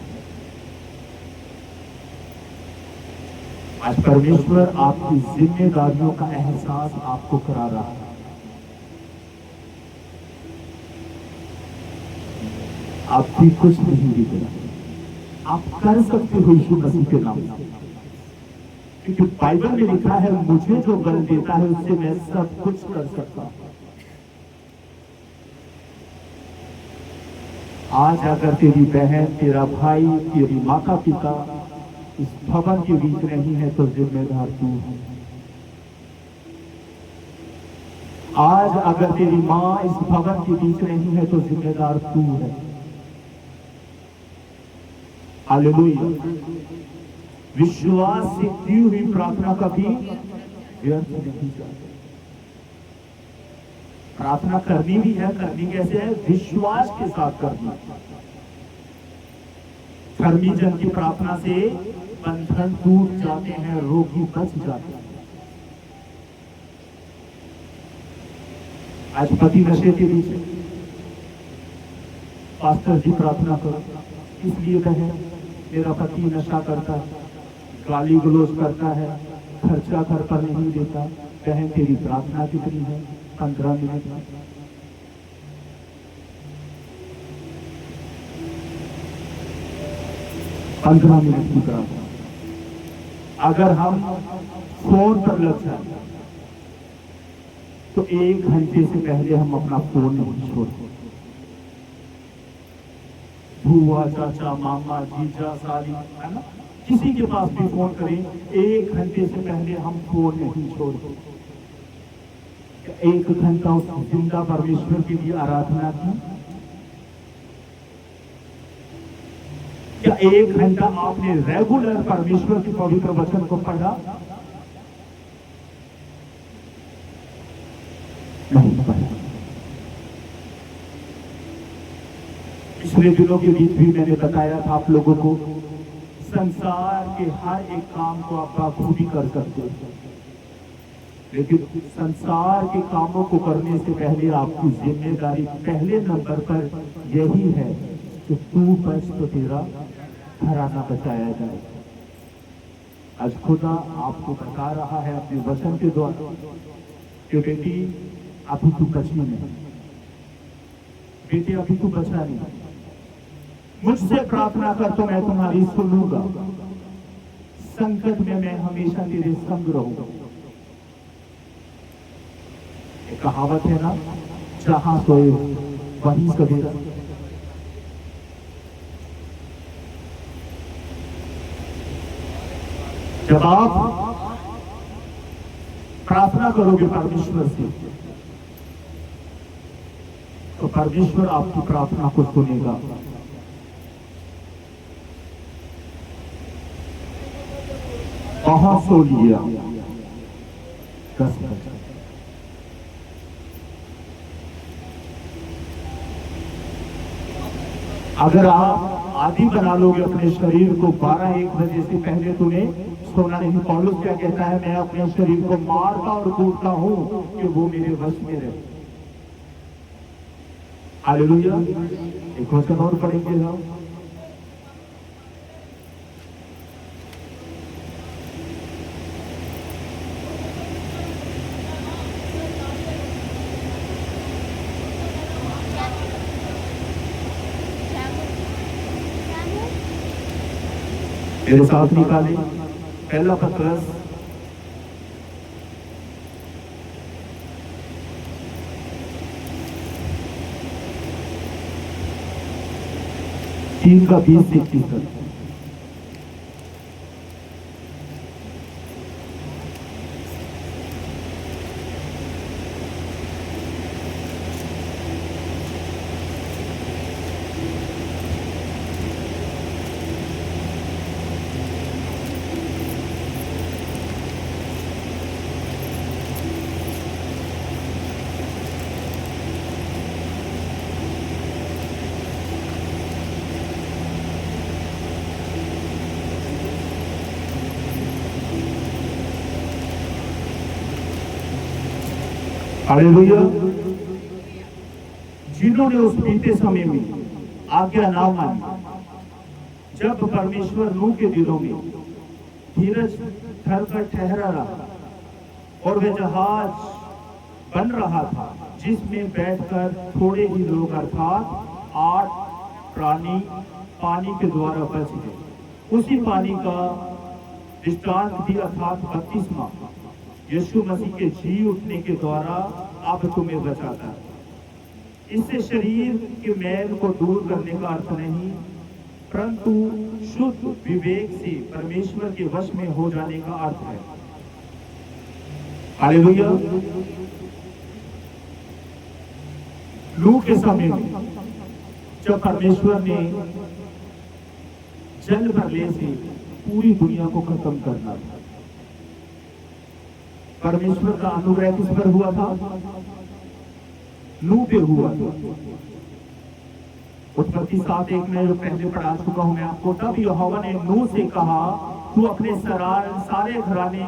आज परमेश्वर आपकी जिम्मेदारियों का एहसास आपको करा रहा है। आपकी कुछ नहीं बिगड़ा, आप कर सकते हो यीशु मसीह के नाम से, क्योंकि बाइबल में लिखा है मुझे जो बल देता है उससे मैं सब कुछ कर सकता हूं। आज अगर तेरी बहन, तेरा भाई, तेरी माता पिता इस भवन के बीच नहीं है तो जिम्मेदार तू है। आज अगर तेरी मां इस भवन के बीच नहीं है तो जिम्मेदार तू है। हालेलुया। विश्वास से की हुई प्रार्थना कभी व्यर्थ नहीं जाती। प्रार्थना करनी भी है, करनी कैसे है? विश्वास के साथ करना। धर्मी जन की प्रार्थना से बंधन टूट जाते हैं, रोगी बच जाते हैं। आज पति नशे के बीच पास्टर जी प्रार्थना करो, इसलिए कहें मेरा पति नशा करता है, गाली गलौज करता है, खर्चा घर पर नहीं देता। बहन तेरी प्रार्थना कितनी है? 15 मिनट। 15 मिनट की प्रार्थना। अगर हम फोन पर लग जाए तो 1 घंटे से पहले हम अपना फोन नहीं छोड़ते। बुआ, चाचा, मामा, जीजा, साली, है ना, किसी के पास भी फोन करें, 1 घंटे से पहले हम फोन नहीं छोड़ते। 1 घंटा उस जिंदा परमेश्वर के लिए आराधना की। क्या 1 घंटा आपने रेगुलर परमेश्वर के पवित्र वचन को पढ़ा? नहीं पढ़ा। पिछले दिनों के बीच भी मैंने बताया था आप लोगों को, संसार के हर एक काम को आप बखूबी कर सकते हो, लेकिन संसार के कामों को करने से पहले आपकी जिम्मेदारी पहले नंबर पर यही है कि तू बच तो तेरा घराना बचाया जाए। आज खुदा आपको बता रहा है अपने वचन के द्वारा कि बेटी अभी तू बची नहीं, बेटी अभी तू बचा नहीं, मुझसे प्रार्थना कर तो मैं तुम्हारी सुनूंगा, संकट में मैं हमेशा तेरे संग रहूंगा। एक कहावत है ना, जहां सोए वहीं सवेरा। जब आप प्रार्थना करोगे परमेश्वर से तो परमेश्वर आपकी प्रार्थना को सुनेगा। बहुत सो लिया 10 बजे। अगर आप आदि बना लोगे अपने शरीर को 12-1 बजे से पहले तुम्हें सोना नहीं। पौलुस क्या कहता है, मैं अपने शरीर को मारता और कूदता हूं कि वो मेरे वश में रहे। हालेलुया। एक वचन और पढ़ेंगे हम। मेरे साथ निकाले पहला पत्रस 3 का 20 से 21 तक। हालेलुया। जिन्होंने उस बीते समय में आज्ञा ना मानी, जब परमेश्वर नूह के दिनों में धीरज धर कर ठहरा रहा और वह जहाज बन रहा था जिसमें बैठकर थोड़े ही लोग अर्थात 8 प्राणी पानी के द्वारा बच गए। उसी पानी का दृष्टांत भी अर्थात बपतिस्मा यीशु मसीह के जी उठने के द्वारा अब तुम्हें बचाता है। इससे शरीर के मैल को दूर करने का अर्थ नहीं, परंतु शुद्ध विवेक से परमेश्वर के वश में हो जाने का अर्थ है। हालेलुया। नूह के समय में जब परमेश्वर ने जल प्रलय से पूरी दुनिया को खत्म करना था, परमेश्वर का अनुग्रह किस पर हुआ था? नूह पे हुआ था। उत्पत्ति 7:1 में जो पहले पढ़ा चुका हूं मैं आपको, तब यहोवा ने नूह से कहा, तू अपने सारे घराने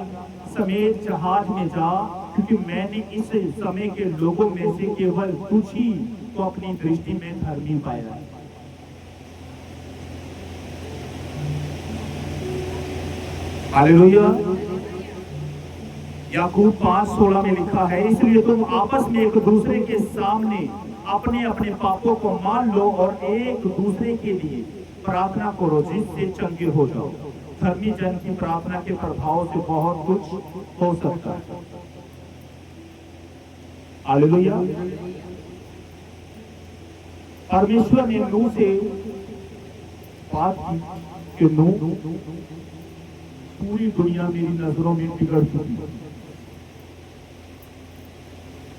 समेत जहाज में जा, क्योंकि मैंने इस समय के लोगों में से केवल तुझ ही को अपनी दृष्टि में धर्मी पाया। हालेलुया। याकूब 5:16 में लिखा है, इसलिए तुम आपस में एक दूसरे के सामने अपने अपने पापों को मान लो और एक दूसरे के लिए प्रार्थना करो, जिससे चंगे हो जाओ। धर्मी जन की प्रार्थना के प्रभाव से बहुत कुछ हो सकता है। हालेलुया। परमेश्वर ने नूह से बात की कि नूह, पूरी दुनिया मेरी नजरों में बिगड़ चुकी है,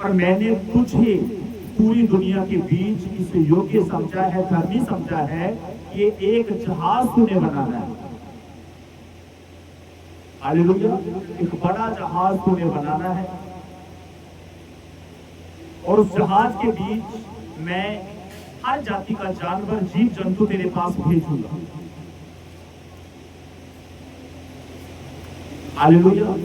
और मैंने तुझे पूरी दुनिया के बीच इसे योग्य समझा है, धर्मी समझा है, ये एक जहाज तूने बनाना है। हालेलुया। एक बड़ा जहाज तूने बनाना है और उस जहाज के बीच मैं हर जाति का जानवर, जीव जंतु तेरे पास भेजूंगा। हालेलुया।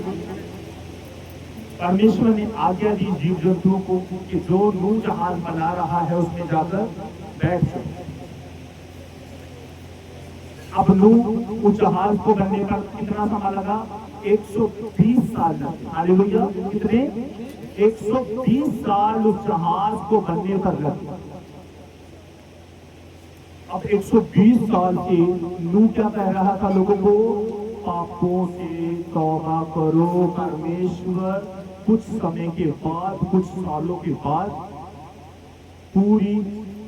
परमेश्वर ने आज्ञा दी जीव जंतुओं को कि जो नूह जहाज बना रहा है उसमें जाकर बैठ जाओ। अब अब नूह उस जहाज को बनने पर कितना समय लगा? 120 साल लगे। हालेलुया। कितने? 120 साल उस जहाज को बनने पर लगे। अब 120 साल से नूह क्या कह रहा था लोगों को? पापों से तौबा करो। परमेश्वर कुछ समय के बाद, कुछ सालों के बाद पूरी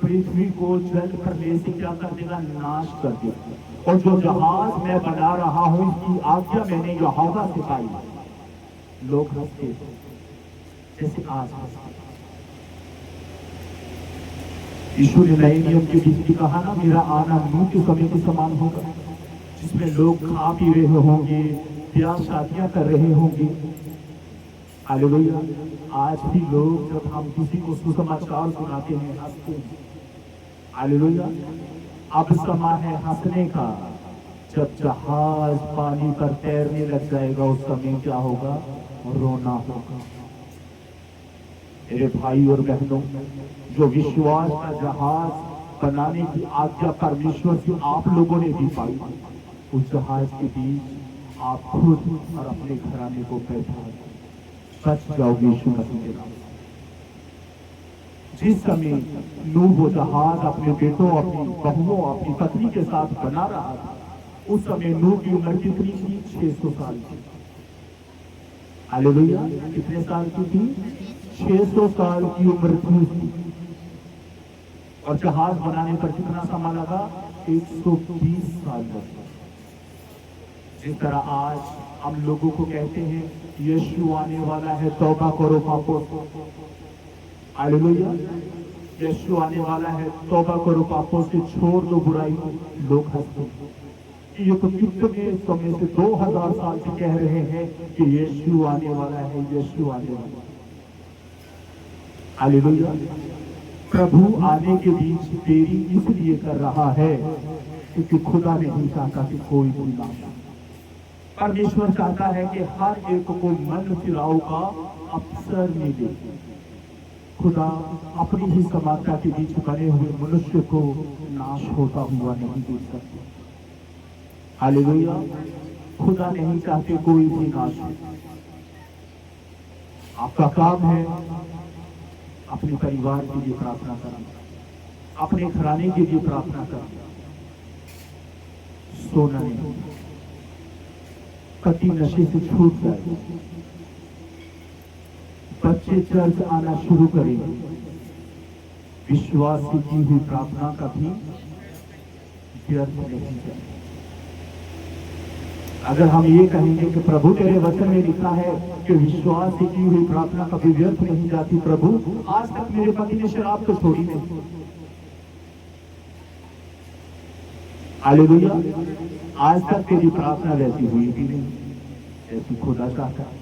पृथ्वी को जल प्रलय से क्या कर देगा? नाश कर देगा। और जो जहाज मैं बना रहा हूं, इसकी आज्ञा मैंने यहोवा से पाई। लोग हंसते जैसे आज हंसते। यीशु ने नए नियम के बीच भी कहा ना, मेरा आना नूह के समय के समान होगा, जिसमें लोग खा पी रहे होंगे, ब्याह शादियां कर रहे होंगे। हालेलुया। आज भी लोग जब हम किसी को सुसमाचार सुनाते हैं हंसते हैं। हालेलुया। अब समय है हंसने का। जब जहाज पानी पर तैरने लग जाएगा उस समय क्या होगा? रोना होगा। मेरे भाई और बहनों, जो विश्वास का जहाज बनाने की आज्ञा परमेश्वर से आप लोगों ने भी पाई, उस जहाज के बीच आप खुद और अपने घराने को बैठा बच जाओगे यीशु मसीह के नाम। जिस समय नूह वो जहाज अपने बेटों, अपनी बहुओं, अपनी पत्नी के साथ बना रहा था, उस समय नूह की उम्र कितनी थी? 600 साल की। हालेलुया। कितने साल की थी? 600 साल की उम्र थी उसकी। और जहाज बनाने पर कितना समय लगा? 120 साल लगा। जिस तरह आज हम लोगों को कहते हैं यीशु आने वाला है, तौबा करो पापों से। हालेलुया। यीशु आने वाला है, तौबा करो पापों से, छोड़ दो बुराई को। लोग हंसते हैं। ये तो कितने समय से 2000 साल से कह रहे हैं कि यीशु आने वाला है, यीशु आने वाला है। हालेलुया। प्रभु आने के बीच देरी इसलिए कर रहा है क्योंकि खुदा नहीं चाहता कि कोई भी नाश हो। परमेश्वर चाहता है कि हर एक को मन फिराव का अवसर मिले। खुदा अपनी ही समानता के बीच बने हुए मनुष्य को नाश होता हुआ नहीं देख सकते। हालेलुया। खुदा नहीं चाहते कोई भी नाश हो। आपका काम है अपने परिवार के लिए प्रार्थना करना, अपने घराने के लिए प्रार्थना करना। सोना नहीं, पति नशे से छूट जाए, बच्चे चर्च आना शुरू करेंगे, विश्वास की हुई प्रार्थना का भी व्यर्थ नहीं जाए। अगर हम ये कहेंगे कि प्रभु तेरे वचन में लिखा है कि विश्वास से की हुई प्रार्थना कभी व्यर्थ नहीं जाती, प्रभु आज तक मेरे पति ने शराब तो छोड़ी नहीं। हालेलुया। आज तक तेरी प्रार्थना वैसी हुई भी नहीं जैसी खुदा चाहता है।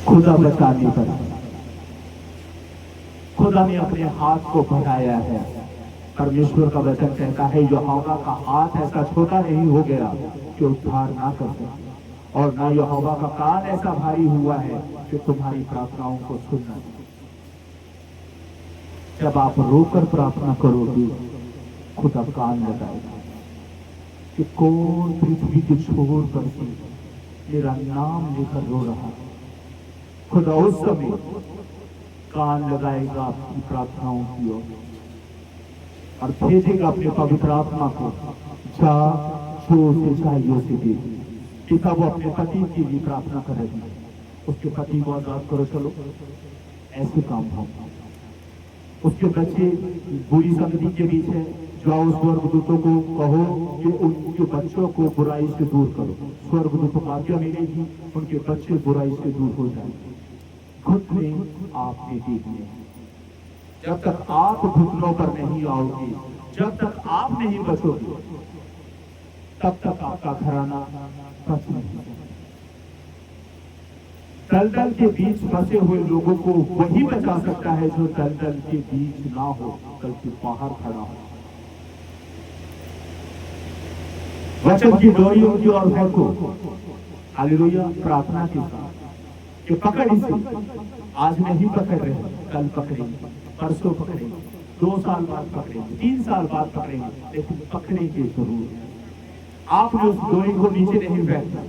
खुदा बचाने पर खुदा ने अपने हाथ को बढ़ाया है। परमेश्वर का वचन कहता है यहोवा का हाथ ऐसा छोटा नहीं हो गया कि उद्धार ना कर सके, और ना यहोवा का कान ऐसा भारी हुआ है कि तुम्हारी प्रार्थनाओं को सुनना। जब आप रोकर प्रार्थना करोगे खुदा कान लगाएगा कि कौन पृथ्वी के छोर पर से मेरा नाम लेकर रो रहा है। खुदा उस समय कान लगाएगा आपकी प्रार्थनाओं की ओर और भेजेगा अपने पवित्र आत्मा को। जा जोर से चाहिए से दे। पिता वो अपने पति के लिए प्रार्थना कर रही है, उसके पति को आजाद करो। चलो ऐसे काम हो। उसके बच्चे बुरी संगति के बीच है, जाओ स्वर्गदूतों को कहो कि उनके बच्चों को बुराई से दूर करो। स्वर्गदूतों को आज्ञा मिलेगी, उनके बच्चे बुराई से दूर हो जाएंगे। घुटने आपने देखने, जब तक आप घुटनों पर नहीं आओगे, जब तक आप नहीं बचोगे, तब तक आपका घराना बच नहीं। दलदल के बीच फंसे हुए लोगों को वही बचा सकता है जो दलदल के बीच ना हो, बल्कि बाहर खड़ा हो। वचन की डोरियों की ओर फेंको। हालेलुया। प्रार्थना के साथ कि पकड़ इसे, आज नहीं पकड़ रहे, कल पकड़ेंगे, परसों पकड़ेंगे, 2 साल बाद पकड़ेंगे, 3 साल बाद पकड़ेंगे, लेकिन पकड़ेंगे जरूर। आपने उस डोरी को नीचे नहीं फेंकना,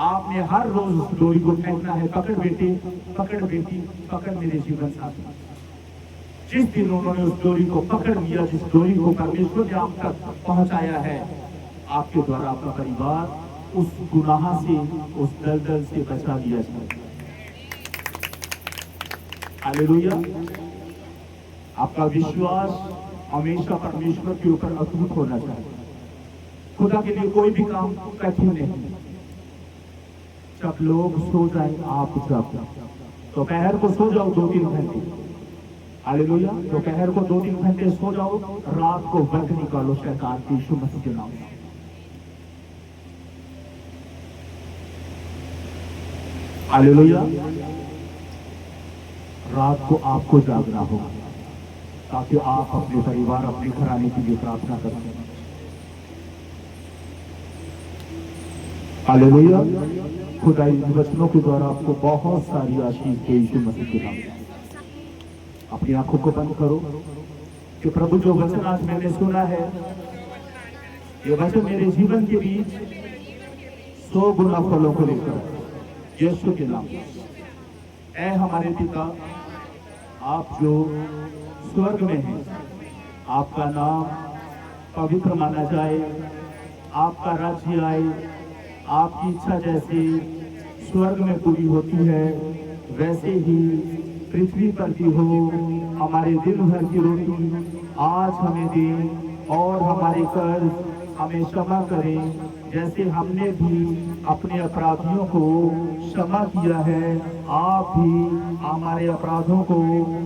आपने हर रोज उस डोरी को फेंकना है। पकड़ बेटे, पकड़ बेटी, पकड़ मेरे जीवन साथी। जिस दिन उन्होंने उस डोरी को पकड़ लिया, जिस डोरी को परमेश्वर ने आप तक पहुंचाया है, आपके द्वारा आपका परिवार उस गुनाह से, उस दलदल से बचा लिया जाए। हालेलुया। आपका विश्वास हमेशा परमेश्वर के ऊपर अटूट होना चाहिए। खुदा के लिए कोई भी काम कठिन नहीं। जब लोग सो जाए आप जब दोपहर को सो जाओ 2-3 घंटे। हालेलुया। दोपहर को 2-3 घंटे सो जाओ, रात को वर्ग निकालो शैतान की यीशु मसीह के नाम से। हालेलुया। रात को आपको जागना होगा ताकि आप अपने परिवार, अपने घराने के लिए प्रार्थना कर सकें। हालेलुया। खुदा इन वचनों के द्वारा आपको बहुत सारी आशीष दे यीशु मसीह के नाम में। अपनी आंखों को बंद करो कि प्रभु जो वचन आज मैंने सुना है, ये वचन मेरे जीवन के बीच 100 गुना फलों को लेकर यीशु के नाम में। ऐ हमारे पिता, आप जो स्वर्ग में हैं, आपका नाम पवित्र माना जाए, आपका राज्य आए, आपकी इच्छा जैसे स्वर्ग में पूरी होती है वैसे ही पृथ्वी पर भी हो। हमारे दिन भर की रोटी आज हमें दें और हमारे कर्ज हमें क्षमा करें जैसे हमने भी अपने अपराधियों को क्षमा किया है। आप भी हमारे अपराधों को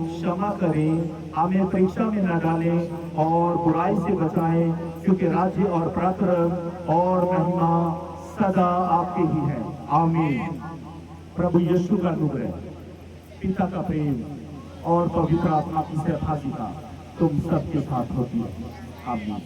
क्षमा करें, हमें परीक्षा में न डालें और बुराई से बचाएं, क्योंकि राज्य और पराक्रम और महिमा सदा आपके ही है। आमीन। प्रभु यीशु का अनुग्रह, पिता का प्रेम और पवित्र आत्मा की सहभागिता तुम सबके साथ होती है। आमीन।